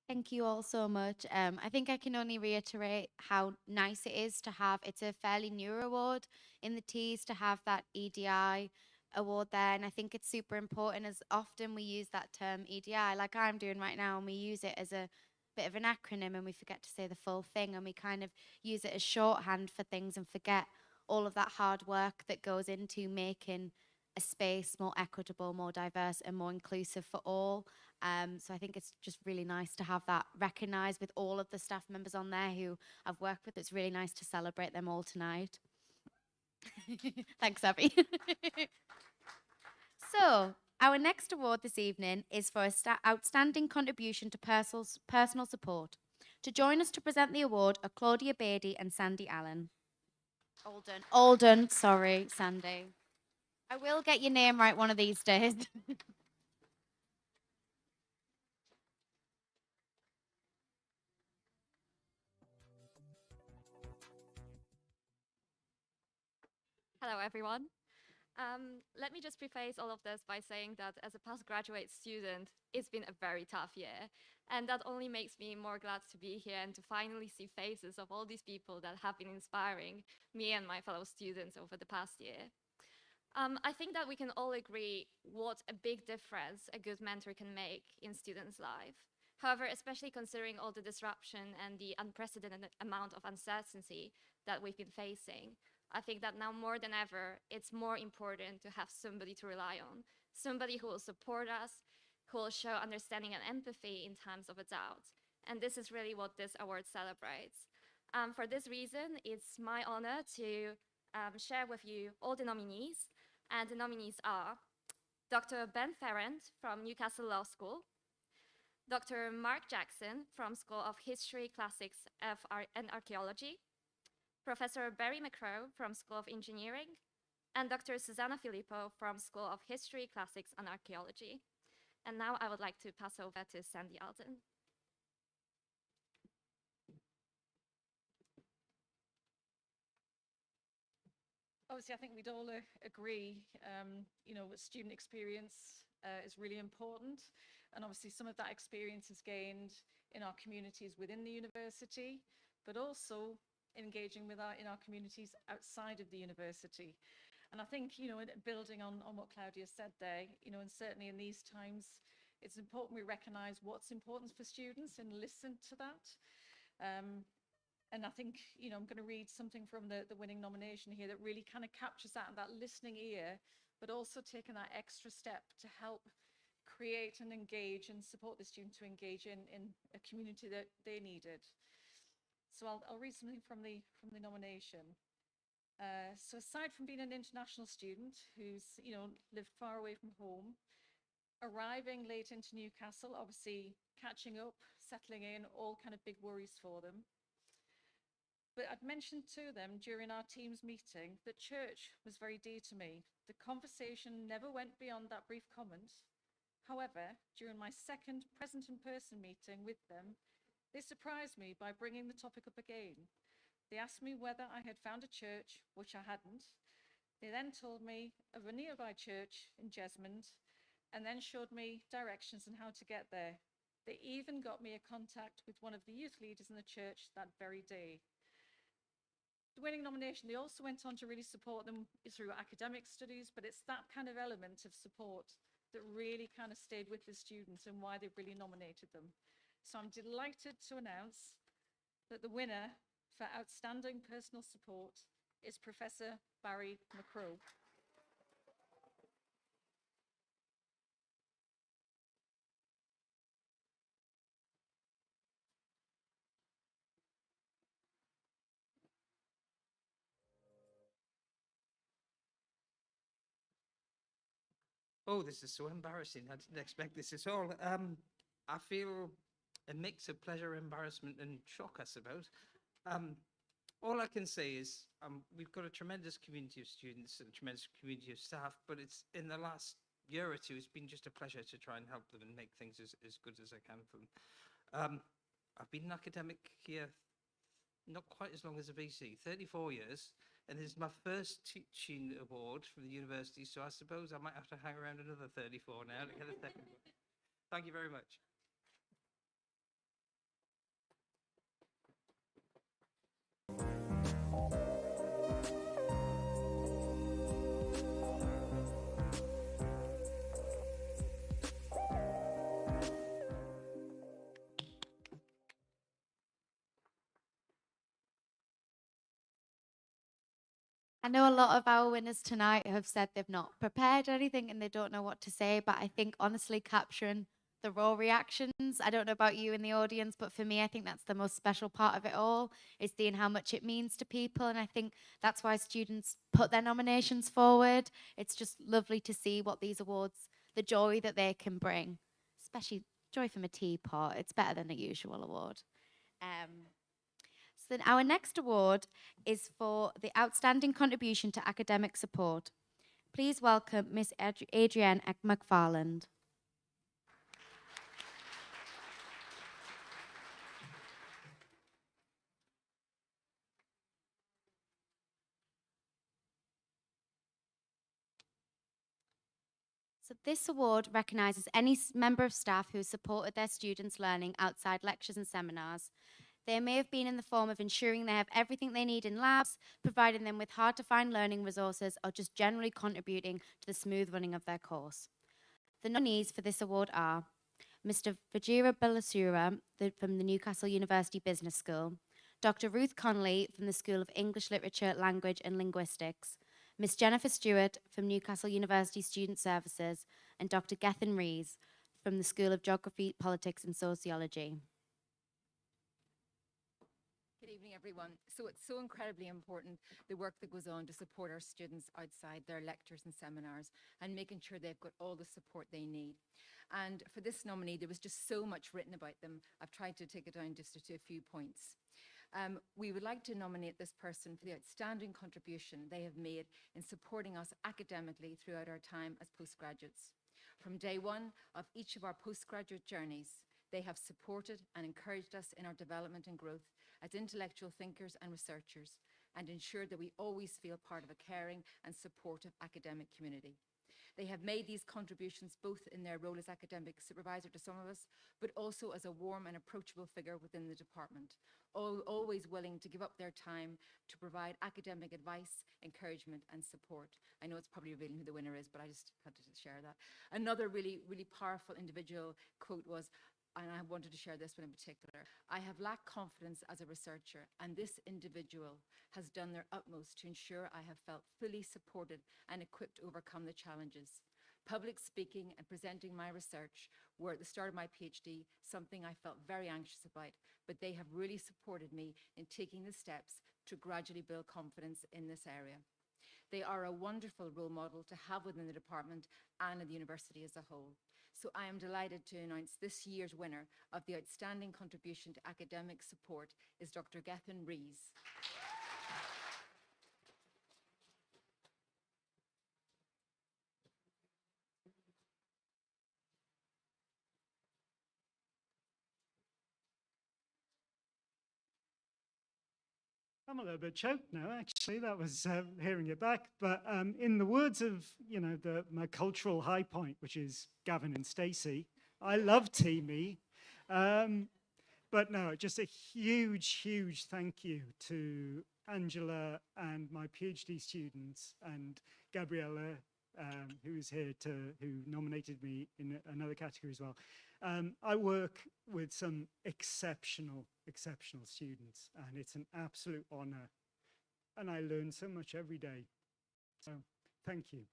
Thank you all so much. I think I can only reiterate how nice it is to have, it's a fairly new award in the Tees to have that EDI award there. And I think it's super important as often we use that term EDI, like I'm doing right now, and we use it as a bit of an acronym and we forget to say the full thing, and we kind of use it as shorthand for things and forget all of that hard work that goes into making a space more equitable, more diverse and more inclusive for all. So I think it's just really nice to have that recognised with all of the staff members on there who I've worked with. It's really nice to celebrate them all tonight. Thanks, Abby. So our next award this evening is for outstanding contribution to personal support. To join us to present the award are Claudia Beatty and Sandy Allen. Alden, sorry, Sandy. I will get your name right one of these days. Hello, everyone. Let me just preface all of this by saying that as a postgraduate student, it's been a very tough year. And that only makes me more glad to be here and to finally see faces of all these people that have been inspiring me and my fellow students over the past year. I think that we can all agree what a big difference a good mentor can make in students' life. However, especially considering all the disruption and the unprecedented amount of uncertainty that we've been facing, I think that now more than ever, it's more important to have somebody to rely on, somebody who will support us, who will show understanding and empathy in times of a doubt. And this is really what this award celebrates. For this reason, it's my honor to share with you all the nominees. And the nominees are Dr. Ben Ferrand from Newcastle Law School, Dr. Mark Jackson from School of History, Classics and Archaeology, Professor Barry McCrow from School of Engineering, and Dr. Susanna Filippo from School of History, Classics and Archaeology. And now I would like to pass over to Sandy Alden. Obviously, I think we'd all agree, student experience is really important. And obviously some of that experience is gained in our communities within the university, but also engaging with in our communities outside of the university. And I think, you know, building on what Claudia said there, you know, and certainly in these times, it's important we recognise what's important for students and listen to that. And I think, you know, I'm going to read something from the winning nomination here that really kind of captures that listening ear, but also taking that extra step to help create and engage and support the student to engage in a community that they needed. So I'll read something from the nomination. So aside from being an international student who's, you know, lived far away from home, arriving late into Newcastle, obviously catching up, settling in, all kind of big worries for them. But I'd mentioned to them during our team's meeting that church was very dear to me. The conversation never went beyond that brief comment. However, during my second present in person meeting with them, they surprised me by bringing the topic up again. They asked me whether I had found a church, which I hadn't. They then told me of a nearby church in Jesmond, and then showed me directions on how to get there. They even got me a contact with one of the youth leaders in the church that very day. The winning nomination, they also went on to really support them through academic studies, but it's that kind of element of support that really kind of stayed with the students and why they really nominated them. So I'm delighted to announce that the winner for Outstanding Personal Support is Professor Barry McCrow. Oh, this is so embarrassing. I didn't expect this at all. I feel a mix of pleasure, embarrassment, and shock, I suppose. All I can say is we've got a tremendous community of students and a tremendous community of staff, but it's in the last year or two, it's been just a pleasure to try and help them and make things as good as I can for them. I've been an academic here not quite as long as a VC, 34 years, and this is my first teaching award from the university, so I suppose I might have to hang around another 34 now to get a second one. Thank you very much. I know a lot of our winners tonight have said they've not prepared anything and they don't know what to say, but I think honestly capturing the raw reactions, I don't know about you in the audience, but for me, I think that's the most special part of it all, is seeing how much it means to people. And I think that's why students put their nominations forward. It's just lovely to see what these awards, the joy that they can bring, especially joy from a teapot. It's better than a usual award. So then our next award is for the outstanding contribution to academic support. Please welcome Miss Adrienne McFarland. So this award recognises any member of staff who has supported their students' learning outside lectures and seminars. They may have been in the form of ensuring they have everything they need in labs, providing them with hard-to-find learning resources, or just generally contributing to the smooth running of their course. The nominees for this award are Mr. Vajira Balasura from the Newcastle University Business School, Dr. Ruth Connolly from the School of English Literature, Language and Linguistics, Miss Jennifer Stewart from Newcastle University Student Services, and Dr. Gethin Rees from the School of Geography, Politics and Sociology. Good evening, everyone. So it's so incredibly important, the work that goes on to support our students outside their lectures and seminars and making sure they've got all the support they need. And for this nominee, there was just so much written about them. I've tried to take it down just to a few points. We would like to nominate this person for the outstanding contribution they have made in supporting us academically throughout our time as postgraduates. From day one of each of our postgraduate journeys, they have supported and encouraged us in our development and growth as intellectual thinkers and researchers, and ensured that we always feel part of a caring and supportive academic community. They have made these contributions both in their role as academic supervisor to some of us, but also as a warm and approachable figure within the department, always willing to give up their time to provide academic advice, encouragement and support. I know it's probably revealing who the winner is, but I just had to share that. Another really, really powerful individual quote was, and I wanted to share this one in particular, "I have lacked confidence as a researcher, and this individual has done their utmost to ensure I have felt fully supported and equipped to overcome the challenges. Public speaking and presenting my research were at the start of my PhD something I felt very anxious about, but they have really supported me in taking the steps to gradually build confidence in this area. They are a wonderful role model to have within the department and in the university as a whole. So I am delighted to announce this year's winner of the Outstanding Contribution to Academic Support is Dr. Gethin Rees." I'm a little bit choked now, actually. That was hearing it back. But in the words of, my cultural high point, which is Gavin and Stacey, I love Team E. But no, just a huge, huge thank you to Angela and my PhD students and Gabriella, who is here who nominated me in another category as well. I work with some exceptional students, and it's an absolute honor. And I learn so much every day. So thank you.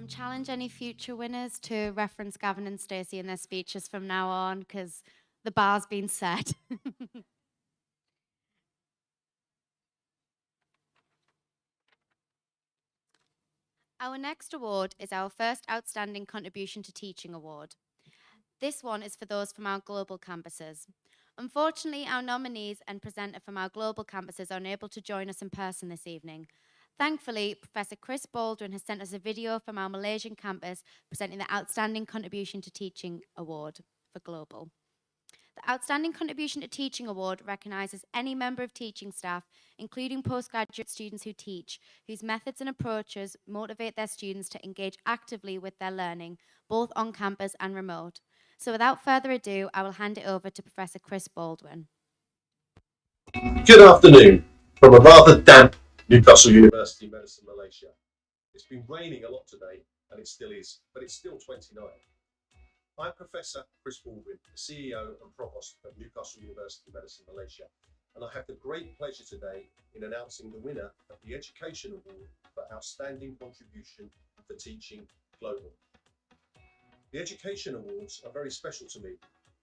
Challenge any future winners to reference Gavin and Stacey in their speeches from now on, because the bar's been set. Our next award is our first Outstanding Contribution to Teaching award. This one is for those from our global campuses. Unfortunately, our nominees and presenter from our global campuses are unable to join us in person this evening. Thankfully, Professor Chris Baldwin has sent us a video from our Malaysian campus presenting the Outstanding Contribution to Teaching Award for Global. The Outstanding Contribution to Teaching Award recognises any member of teaching staff, including postgraduate students who teach, whose methods and approaches motivate their students to engage actively with their learning, both on campus and remote. So without further ado, I will hand it over to Professor Chris Baldwin. Good afternoon from a rather damp Newcastle University, Medicine, Malaysia. It's been raining a lot today, and it still is, but it's still 29. I'm Professor Chris Baldwin, the CEO and Provost of Newcastle University, Medicine, Malaysia, and I have the great pleasure today in announcing the winner of the Education Award for Outstanding Contribution to Teaching Global. The Education Awards are very special to me,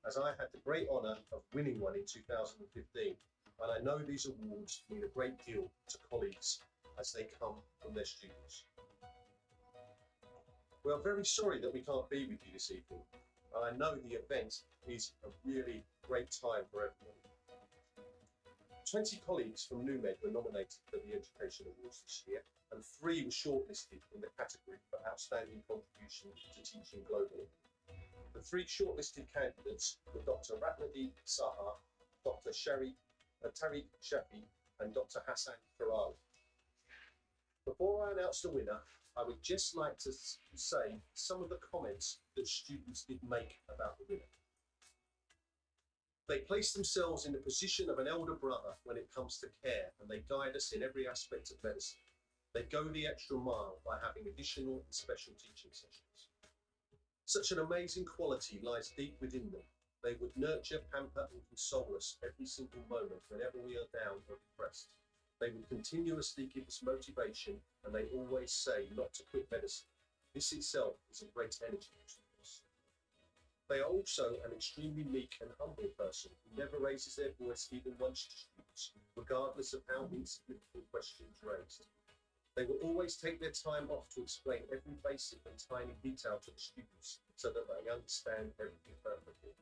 as I had the great honour of winning one in 2015. And I know these awards mean a great deal to colleagues as they come from their students. We are very sorry that we can't be with you this evening, and I know the event is a really great time for everyone. 20 colleagues from NUMED were nominated for the Education Awards this year, and 3 were shortlisted in the category for Outstanding Contribution to Teaching Globally. The 3 shortlisted candidates were Dr. Ratnadeep Saha, Dr. Tariq Shafi and Dr. Hassan Karawi. Before I announce the winner, I would just like to say some of the comments that students did make about the winner. They place themselves in the position of an elder brother when it comes to care, and they guide us in every aspect of medicine. They go the extra mile by having additional and special teaching sessions. Such an amazing quality lies deep within them. They would nurture, pamper and console us every single moment whenever we are down or depressed. They would continuously give us motivation, and they always say not to quit medicine. This itself is a great energy boost for us. They are also an extremely meek and humble person who never raises their voice even once to students, regardless of how insignificant questions raised. They will always take their time off to explain every basic and tiny detail to the students so that they understand everything perfectly.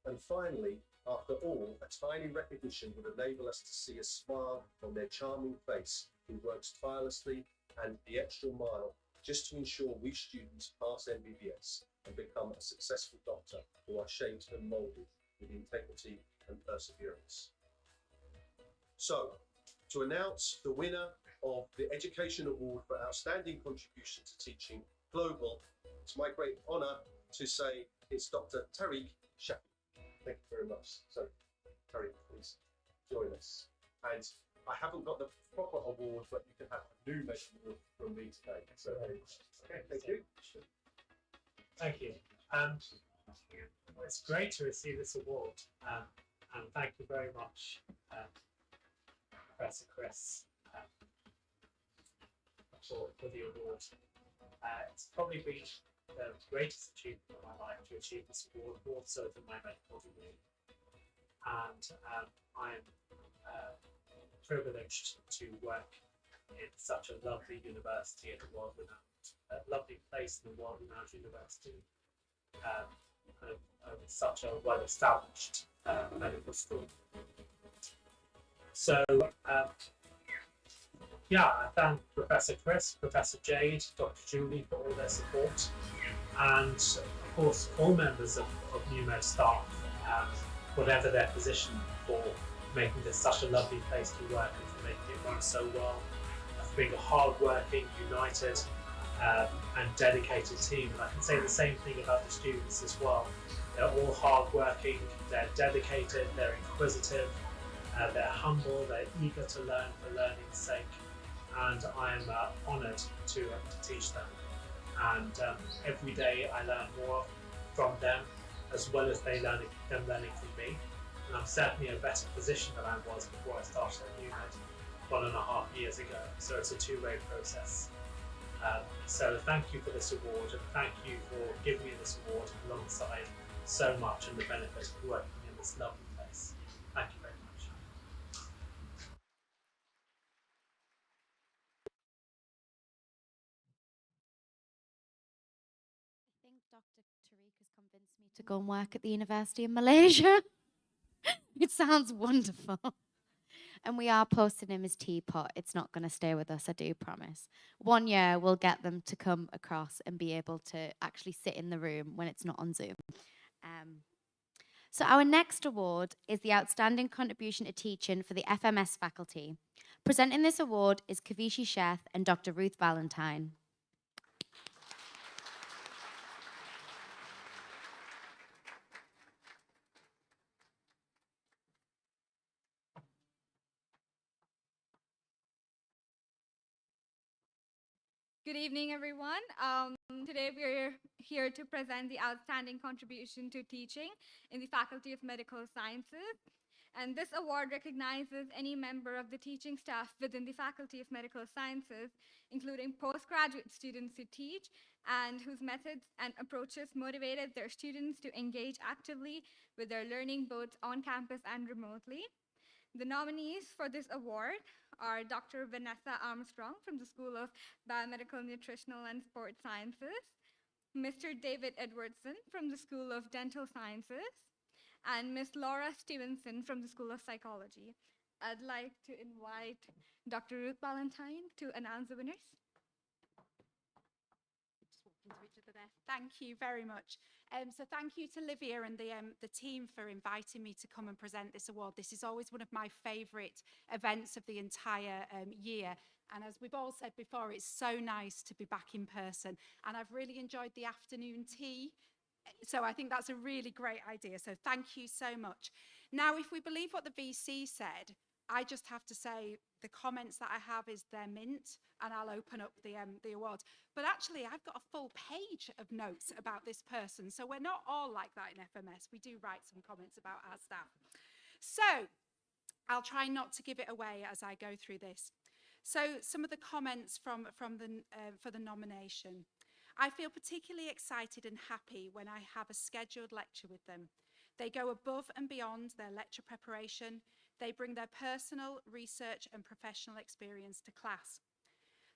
And finally, after all, a tiny recognition would enable us to see a smile on their charming face who works tirelessly and the extra mile just to ensure we students pass MBBS and become a successful doctor who are shaped and moulded with integrity and perseverance. So, to announce the winner of the Education Award for Outstanding Contribution to Teaching Global, it's my great honour to say it's Dr. Tariq Shafi. Thank you very much. So, Tariq, please join us. And I haven't got the proper award, but you can have a new medal award from me today. So, okay, thank you. Thank you. It's great to receive this award, and thank you very much, Professor Chris, for the award. It's probably been the greatest achievement of my life to achieve this award, more so than my medical degree. And I'm privileged to work in such a lovely university at the world-renowned, lovely place in the world-renowned university, and such a well-established medical school. So, yeah, I thank Professor Chris, Professor Jade, Dr. Julie for all their support, and of course all members of NewMed staff, whatever their position, for making this such a lovely place to work and for making it run so well, for being a hard-working, united, and dedicated team. And I can say the same thing about the students as well. They're all hard-working, they're dedicated, they're inquisitive, they're humble, they're eager to learn for learning's sake, and I'm honoured to teach them. And every day I learn more from them, as well as them learning from me. And I'm certainly in a better position than I was before I started at NewMed 1.5 years ago. So it's a two-way process. So thank you for this award, and thank you for giving me this award alongside so much and the benefit of working in this lovely place. Thank you very much. I think Dr. Tariq has convinced me to go and work at the university in Malaysia. It sounds wonderful. And we are posting him his teapot. It's not going to stay with us, I do promise. 1 year, we'll get them to come across and be able to actually sit in the room when it's not on Zoom. So our next award is the Outstanding Contribution to Teaching for the FMS faculty. Presenting this award is Kavishi Sheth and Dr. Ruth Valentine. Good evening, everyone. Today we're here to present the Outstanding Contribution to Teaching in the Faculty of Medical Sciences. And this award recognizes any member of the teaching staff within the Faculty of Medical Sciences, including postgraduate students who teach and whose methods and approaches motivated their students to engage actively with their learning both on campus and remotely. The nominees for this award are Dr. Vanessa Armstrong from the School of Biomedical, Nutritional and Sports Sciences, Mr. David Edwardson from the School of Dental Sciences, and Ms. Laura Stevenson from the School of Psychology. I'd like to invite Dr. Ruth Valentine to announce the winners. Thank you very much. So thank you to Livia and the team for inviting me to come and present this award. This is always one of my favourite events of the entire year. And as we've all said before, it's so nice to be back in person. And I've really enjoyed the afternoon tea. So I think that's a really great idea. So thank you so much. Now, if we believe what the VC said, I just have to say the comments that I have is they're mint, and I'll open up the awards. But actually, I've got a full page of notes about this person. So we're not all like that in FMS. We do write some comments about our staff. So I'll try not to give it away as I go through this. So some of the comments for the nomination. I feel particularly excited and happy when I have a scheduled lecture with them. They go above and beyond their lecture preparation. They bring their personal, research and professional experience to class.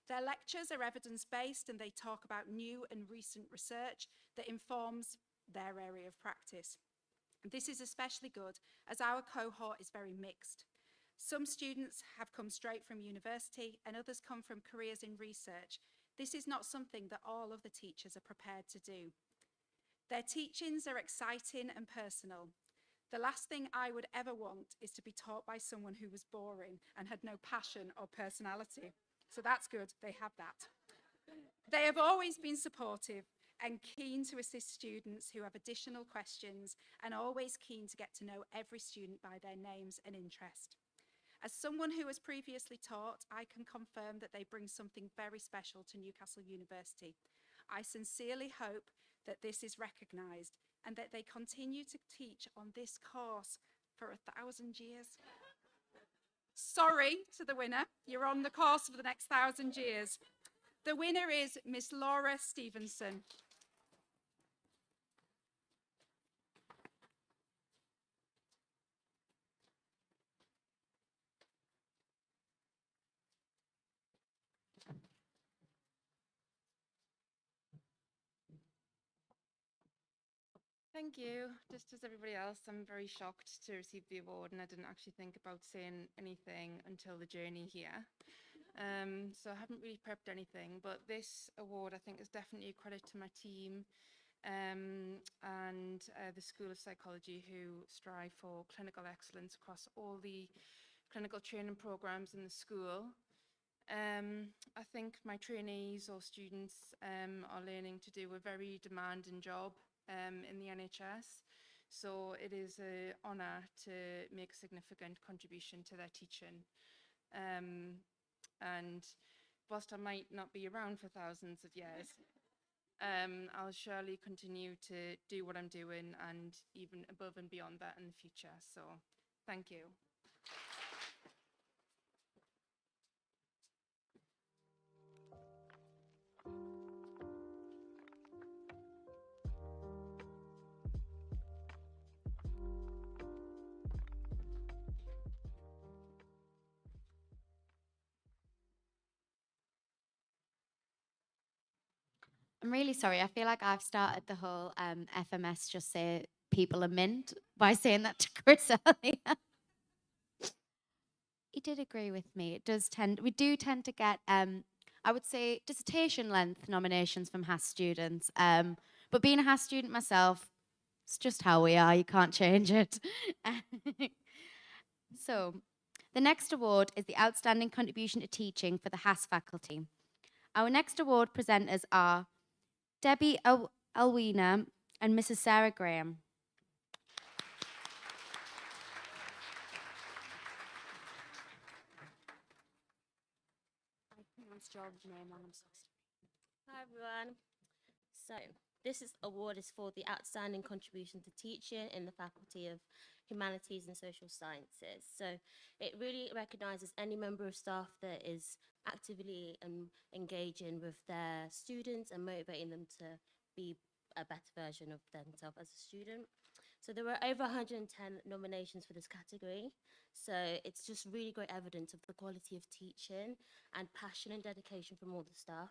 Their lectures are evidence-based and they talk about new and recent research that informs their area of practice. This is especially good as our cohort is very mixed. Some students have come straight from university and others come from careers in research. This is not something that all of the teachers are prepared to do. Their teachings are exciting and personal. The last thing I would ever want is to be taught by someone who was boring and had no passion or personality. So that's good, they have that. They have always been supportive and keen to assist students who have additional questions, and always keen to get to know every student by their names and interest. As someone who has previously taught, I can confirm that they bring something very special to Newcastle University. I sincerely hope that this is recognised and that they continue to teach on this course for 1,000 years. Sorry to the winner, you're on the course for the next 1,000 years. The winner is Miss Laura Stevenson. Thank you. Just as everybody else, I'm very shocked to receive the award, and I didn't actually think about saying anything until the journey here. So I haven't really prepped anything, but this award I think is definitely a credit to my team and the School of Psychology, who strive for clinical excellence across all the clinical training programs in the school. I think my trainees or students are learning to do a very demanding job in the NHS. So it is an honour to make a significant contribution to their teaching. And whilst I might not be around for thousands of years, I'll surely continue to do what I'm doing and even above and beyond that in the future. So thank you. I'm really sorry. I feel like I've started the whole FMS just say people are mint by saying that to Chris earlier. He did agree with me. We do tend to get, I would say, dissertation length nominations from HAS students. But being a HAS student myself, it's just how we are. You can't change it. So, the next award is the Outstanding Contribution to Teaching for the HAS faculty. Our next award presenters are Debbie Alwina and Mrs. Sarah Graham. I pronounced your name wrong, I'm so sorry. Hi everyone. So this award is for the outstanding contribution to teaching in the Faculty of Humanities and Social Sciences. So it really recognises any member of staff that is actively engaging with their students and motivating them to be a better version of themselves as a student. So there were over 110 nominations for this category. So it's just really great evidence of the quality of teaching and passion and dedication from all the staff.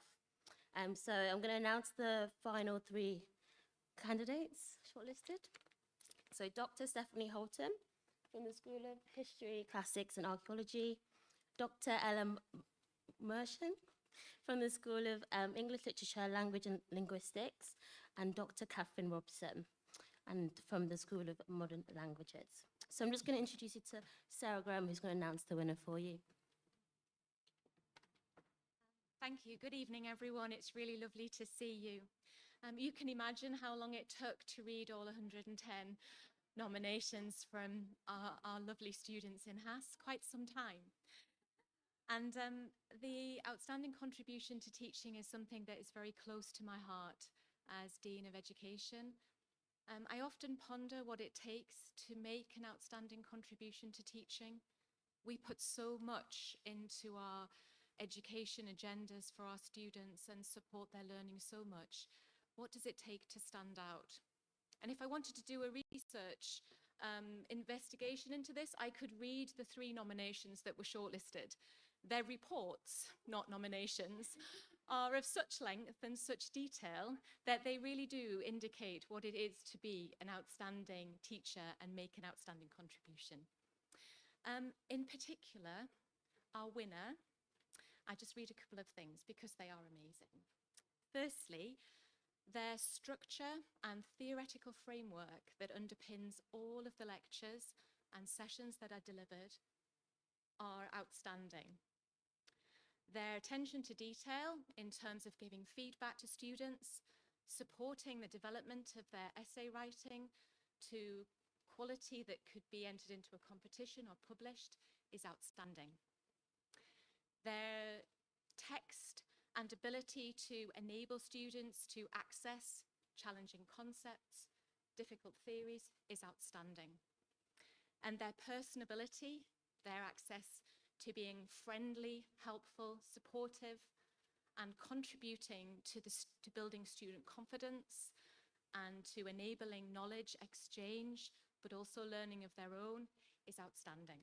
So I'm going to announce the final 3 candidates shortlisted. So Dr. Stephanie Holton from the School of History, Classics and Archaeology, Dr. Ellen Mershon from the School of English Literature, Language and Linguistics, and Dr. Catherine Robson and from the School of Modern Languages. So I'm just going to introduce you to Sarah Graham, who's going to announce the winner for you. Thank you. Good evening, everyone. It's really lovely to see you. You can imagine how long it took to read all 110 nominations from our lovely students in HAS, quite some time. And the outstanding contribution to teaching is something that is very close to my heart as Dean of Education. I often ponder what it takes to make an outstanding contribution to teaching. We put so much into our education agendas for our students and support their learning so much. What does it take to stand out? And if I wanted to do a research investigation into this, I could read the 3 nominations that were shortlisted. Their reports, not nominations, are of such length and such detail that they really do indicate what it is to be an outstanding teacher and make an outstanding contribution. In particular, our winner, I just read a couple of things because they are amazing. Firstly, their structure and theoretical framework that underpins all of the lectures and sessions that are delivered are outstanding. Their attention to detail in terms of giving feedback to students, supporting the development of their essay writing to quality that could be entered into a competition or published is outstanding. Their text and ability to enable students to access challenging concepts, difficult theories is outstanding. And their personability, their access to being friendly, helpful, supportive, and contributing to building student confidence and to enabling knowledge exchange, but also learning of their own, is outstanding.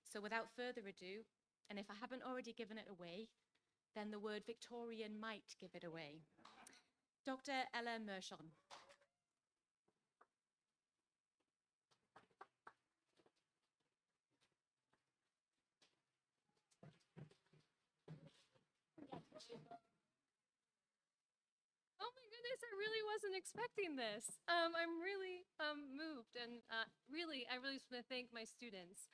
So without further ado, and if I haven't already given it away, then the word Victorian might give it away. Dr. Ella Mershon. Oh my goodness, I really wasn't expecting this. I'm really moved, and I really just want to thank my students.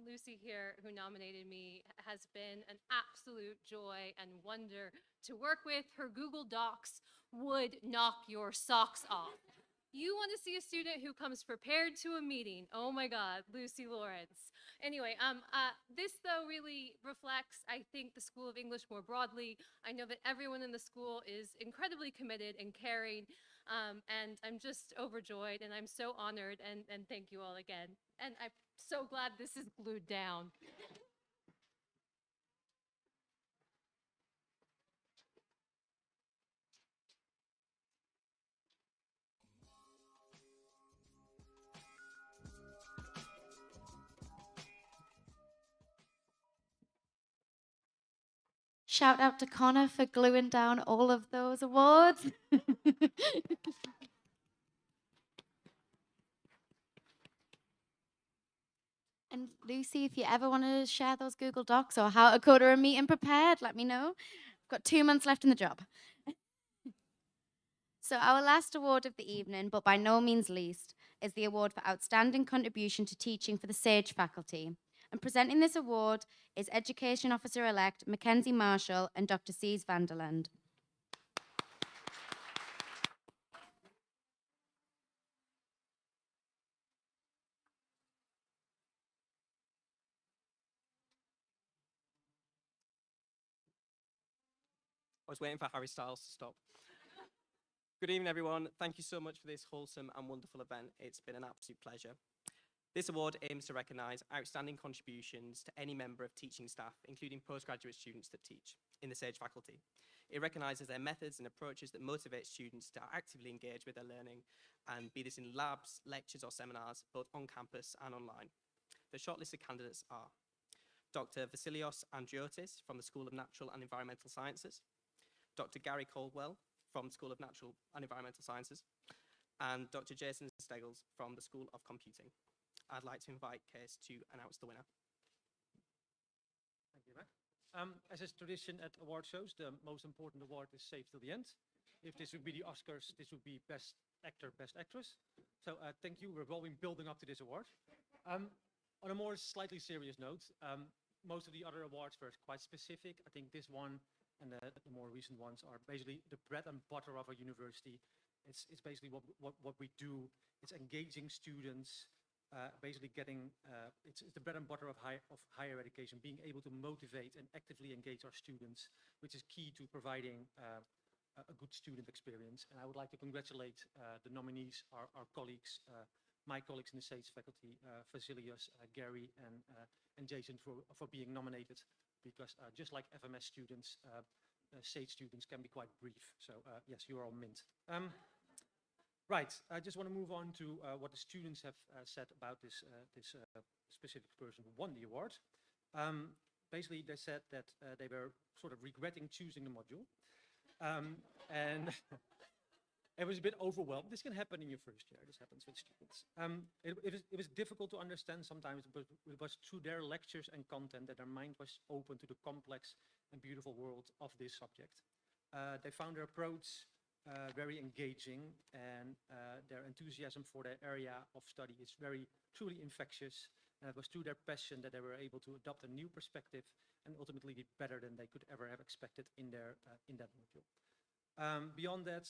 Lucy here, who nominated me, has been an absolute joy and wonder to work with. Her Google Docs would knock your socks off. You want to see a student who comes prepared to a meeting. Oh my God, Lucy Lawrence. Anyway, this though really reflects, I think, the School of English more broadly. I know that everyone in the school is incredibly committed and caring, and I'm just overjoyed, and I'm so honored, and thank you all again. And I'm so glad this is glued down. Shout out to Connor for gluing down all of those awards. And Lucy, if you ever want to share those Google Docs or how to go to a meeting prepared, let me know. I've got 2 months left in the job. So our last award of the evening, but by no means least, is the award for outstanding contribution to teaching for the SAGE faculty. And presenting this award is Education Officer-elect Mackenzie Marshall and Dr. Cees Vanderland. I was waiting for Harry Styles to stop. Good evening, everyone. Thank you so much for this wholesome and wonderful event. It's been an absolute pleasure. This award aims to recognise outstanding contributions to any member of teaching staff, including postgraduate students that teach in the SAGE faculty. It recognises their methods and approaches that motivate students to actively engage with their learning, and be this in labs, lectures or seminars, both on campus and online. The shortlisted candidates are Dr. Vasilios Andriotis from the School of Natural and Environmental Sciences, Dr. Gary Caldwell from the School of Natural and Environmental Sciences, and Dr. Jason Steggles from the School of Computing. I'd like to invite Case to announce the winner. Thank you, Matt. As is tradition at award shows, the most important award is saved till the end. If this would be the Oscars, this would be Best Actor, Best Actress. So thank you. We've all been building up to this award. On a more slightly serious note, most of the other awards were quite specific. I think this one and the more recent ones are basically the bread and butter of a university. It's basically what we do. It's engaging students, basically getting, it's the bread and butter of higher education, being able to motivate and actively engage our students, which is key to providing a good student experience. And I would like to congratulate the nominees, our colleagues, my colleagues in the SAGE faculty, Vasilios, Gary, and Jason for being nominated, because just like FMS students, SAGE students can be quite brief. So yes, you are all mint. Right, I just want to move on to what the students have said about this specific person who won the award. Basically, they said that they were sort of regretting choosing the module. And It was a bit overwhelmed. This can happen in your first year. This happens with students. It was difficult to understand sometimes, but it was through their lectures and content that their mind was open to the complex and beautiful world of this subject. They found their approach very engaging, and their enthusiasm for their area of study is very truly infectious. And it was through their passion that they were able to adopt a new perspective and ultimately did better than they could ever have expected in that module. Beyond that,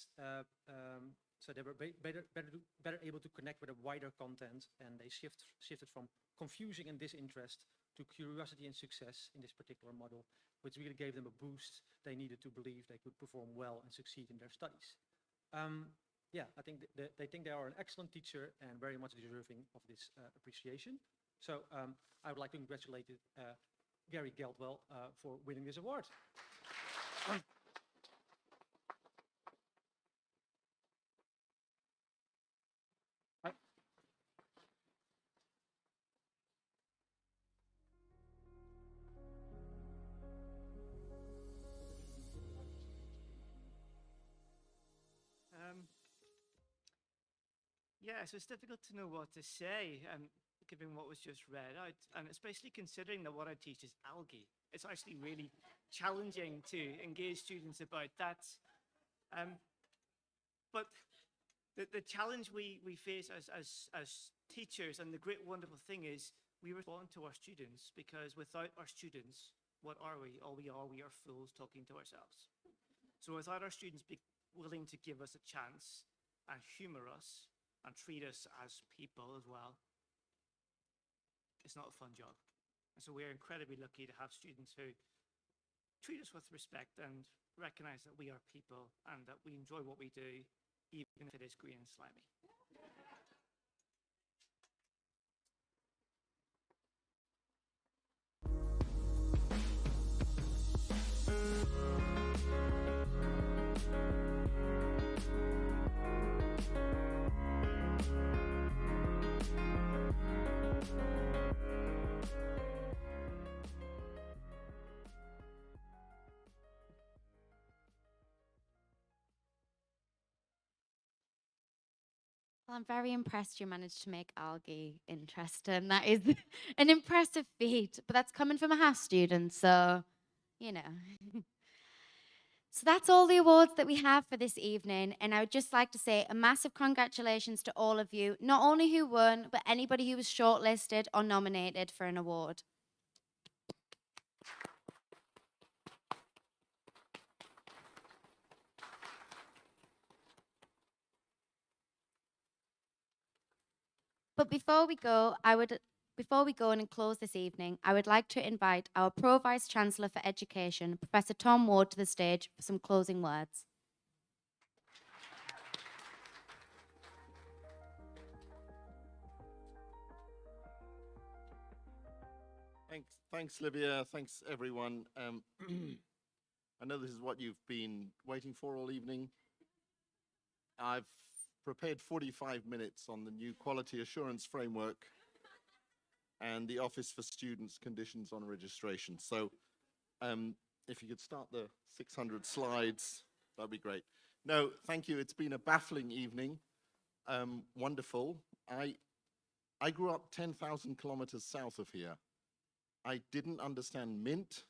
so they were better able to connect with a wider content, and they shifted from confusion and disinterest to curiosity and success in this particular model, which really gave them a boost they needed to believe they could perform well and succeed in their studies. Yeah, I think they think they are an excellent teacher and very much deserving of this appreciation. So I would like to congratulate Gary Geldwell for winning this award. Yeah, so it's difficult to know what to say, given what was just read out, and especially considering that what I teach is algae. It's actually really challenging to engage students about that. But the challenge we face as teachers, and the great wonderful thing is we respond to our students, because without our students, what are we? All we are fools talking to ourselves. So without our students being willing to give us a chance and humor us and treat us as people as well, it's not a fun job. And so we're incredibly lucky to have students who treat us with respect and recognize that we are people and that we enjoy what we do, even if it is green and slimy. Well, I'm very impressed you managed to make algae interesting. That is an impressive feat, but that's coming from a House student, so, you know. So that's all the awards that we have for this evening, and I would just like to say a massive congratulations to all of you, not only who won, but anybody who was shortlisted or nominated for an award. But before we go and close this evening, I would like to invite our Pro Vice Chancellor for Education, Professor Tom Ward, to the stage for some closing words. Thanks, Livia. Thanks, everyone. I know this is what you've been waiting for all evening. I've prepared 45 minutes on the new Quality Assurance Framework and the Office for Students Conditions on Registration. So if you could start the 600 slides, that'd be great. No, thank you. It's been a baffling evening. Wonderful. I grew up 10,000 kilometers south of here. I didn't understand Mint.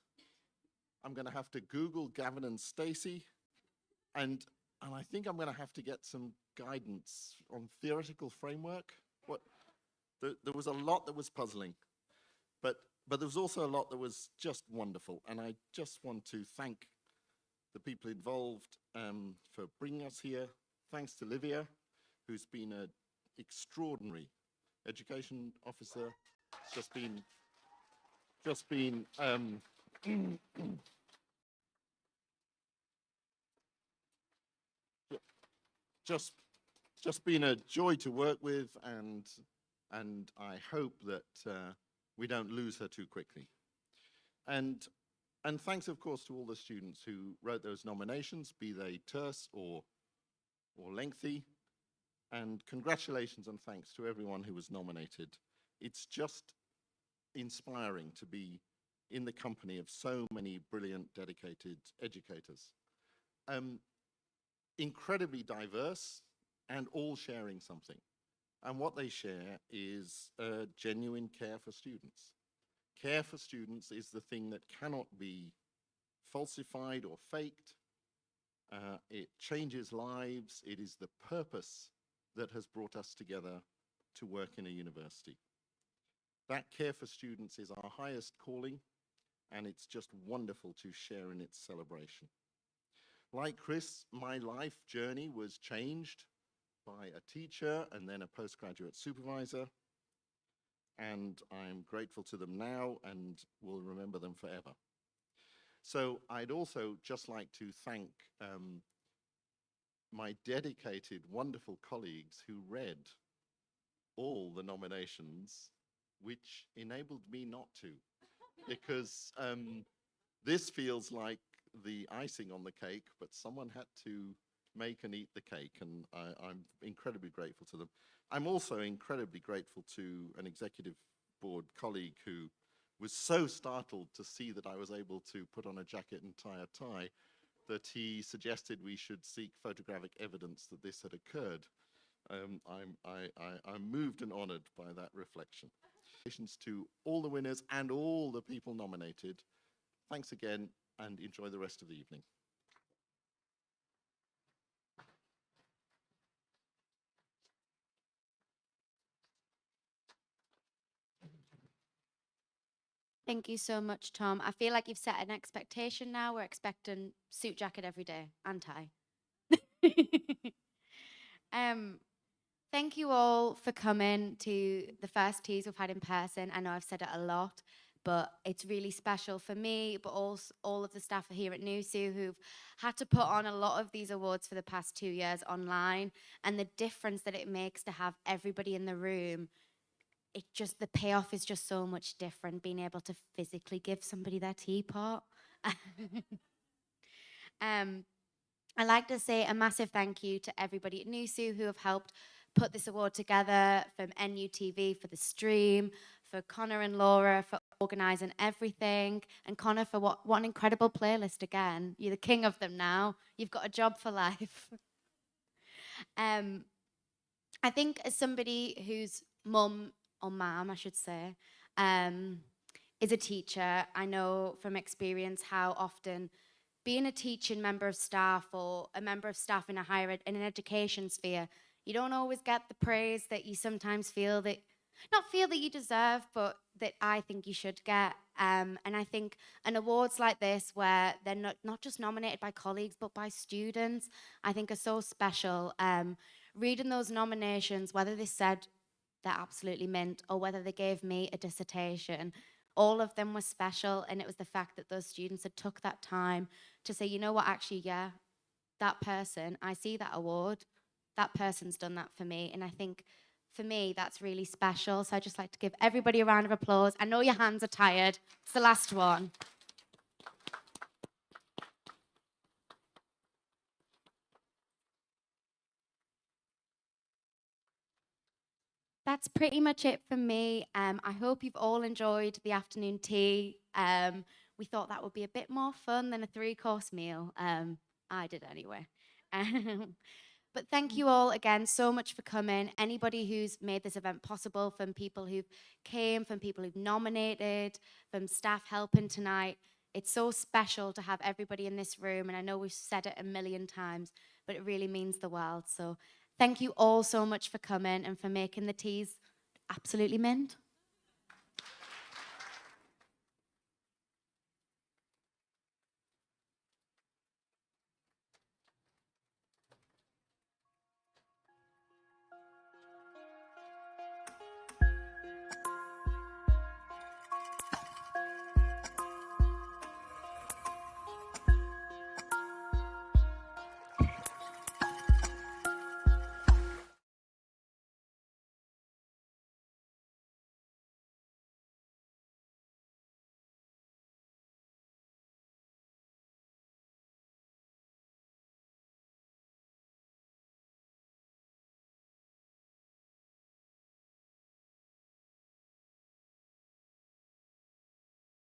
I'm going to have to Google Gavin and Stacey, and I think I'm going to have to get some guidance on theoretical framework. There was a lot that was puzzling, but there was also a lot that was just wonderful, and I just want to thank the people involved for bringing us here. Thanks to Livia, who's been an extraordinary education officer. It's just been just been a joy to work with, and I hope that we don't lose her too quickly. And thanks, of course, to all the students who wrote those nominations, be they terse or lengthy. And congratulations and thanks to everyone who was nominated. It's just inspiring to be in the company of so many brilliant, dedicated educators. incredibly diverse and all sharing something. And what they share is genuine care for students. Care for students is the thing that cannot be falsified or faked. It changes lives. It is the purpose that has brought us together to work in a university. That care for students is our highest calling, and it's just wonderful to share in its celebration. Like Chris, my life journey was changed by a teacher and then a postgraduate supervisor, and I'm grateful to them now and will remember them forever. So I'd also just like to thank my dedicated, wonderful colleagues who read all the nominations, which enabled me not to, because this feels like the icing on the cake, but someone had to make and eat the cake, and I'm incredibly grateful to them. I'm also incredibly grateful to an executive board colleague who was so startled to see that I was able to put on a jacket and tie a tie that he suggested we should seek photographic evidence that this had occurred. I'm moved and honored by that reflection. Congratulations to all the winners and all the people nominated. Thanks again, and enjoy the rest of the evening. Thank you so much, Tom. I feel like you've set an expectation now. We're expecting suit jacket every day and tie. Thank you all for coming to the first teas we've had in person. I know I've said it a lot, but it's really special for me, but also all of the staff here at NUSU who've had to put on a lot of these awards for the past 2 years online, and the difference that it makes to have everybody in the room. The payoff is just so much different, being able to physically give somebody their teapot. I'd like to say a massive thank you to everybody at NUSU who have helped put this award together, from NUTV for the stream, for Connor and Laura for organising everything, and Connor for what an incredible playlist again. You're the king of them now. You've got a job for life. I think as somebody whose mum, or mam, I should say, is a teacher, I know from experience how often being a teaching member of staff or a member of staff in in an education sphere, you don't always get the praise that you sometimes not feel that you deserve, but that I think you should get. And I think an awards like this, where they're not just nominated by colleagues, but by students, I think are so special. Reading those nominations, whether they said they're absolutely mint or whether they gave me a dissertation, all of them were special. And it was the fact that those students had took that time to say, you know what, actually, yeah, that person, I see that award, that person's done that for me. And I think for me, that's really special. So I'd just like to give everybody a round of applause. I know your hands are tired. It's the last one. That's pretty much it for me. I hope you've all enjoyed the afternoon tea. We thought that would be a bit more fun than a 3-course meal. I did anyway. But thank you all again so much for coming. Anybody who's made this event possible, from people who've came, from people who've nominated, from staff helping tonight. It's so special to have everybody in this room, and I know we've said it a million times, but it really means the world. So thank you all so much for coming and for making the teas absolutely mint.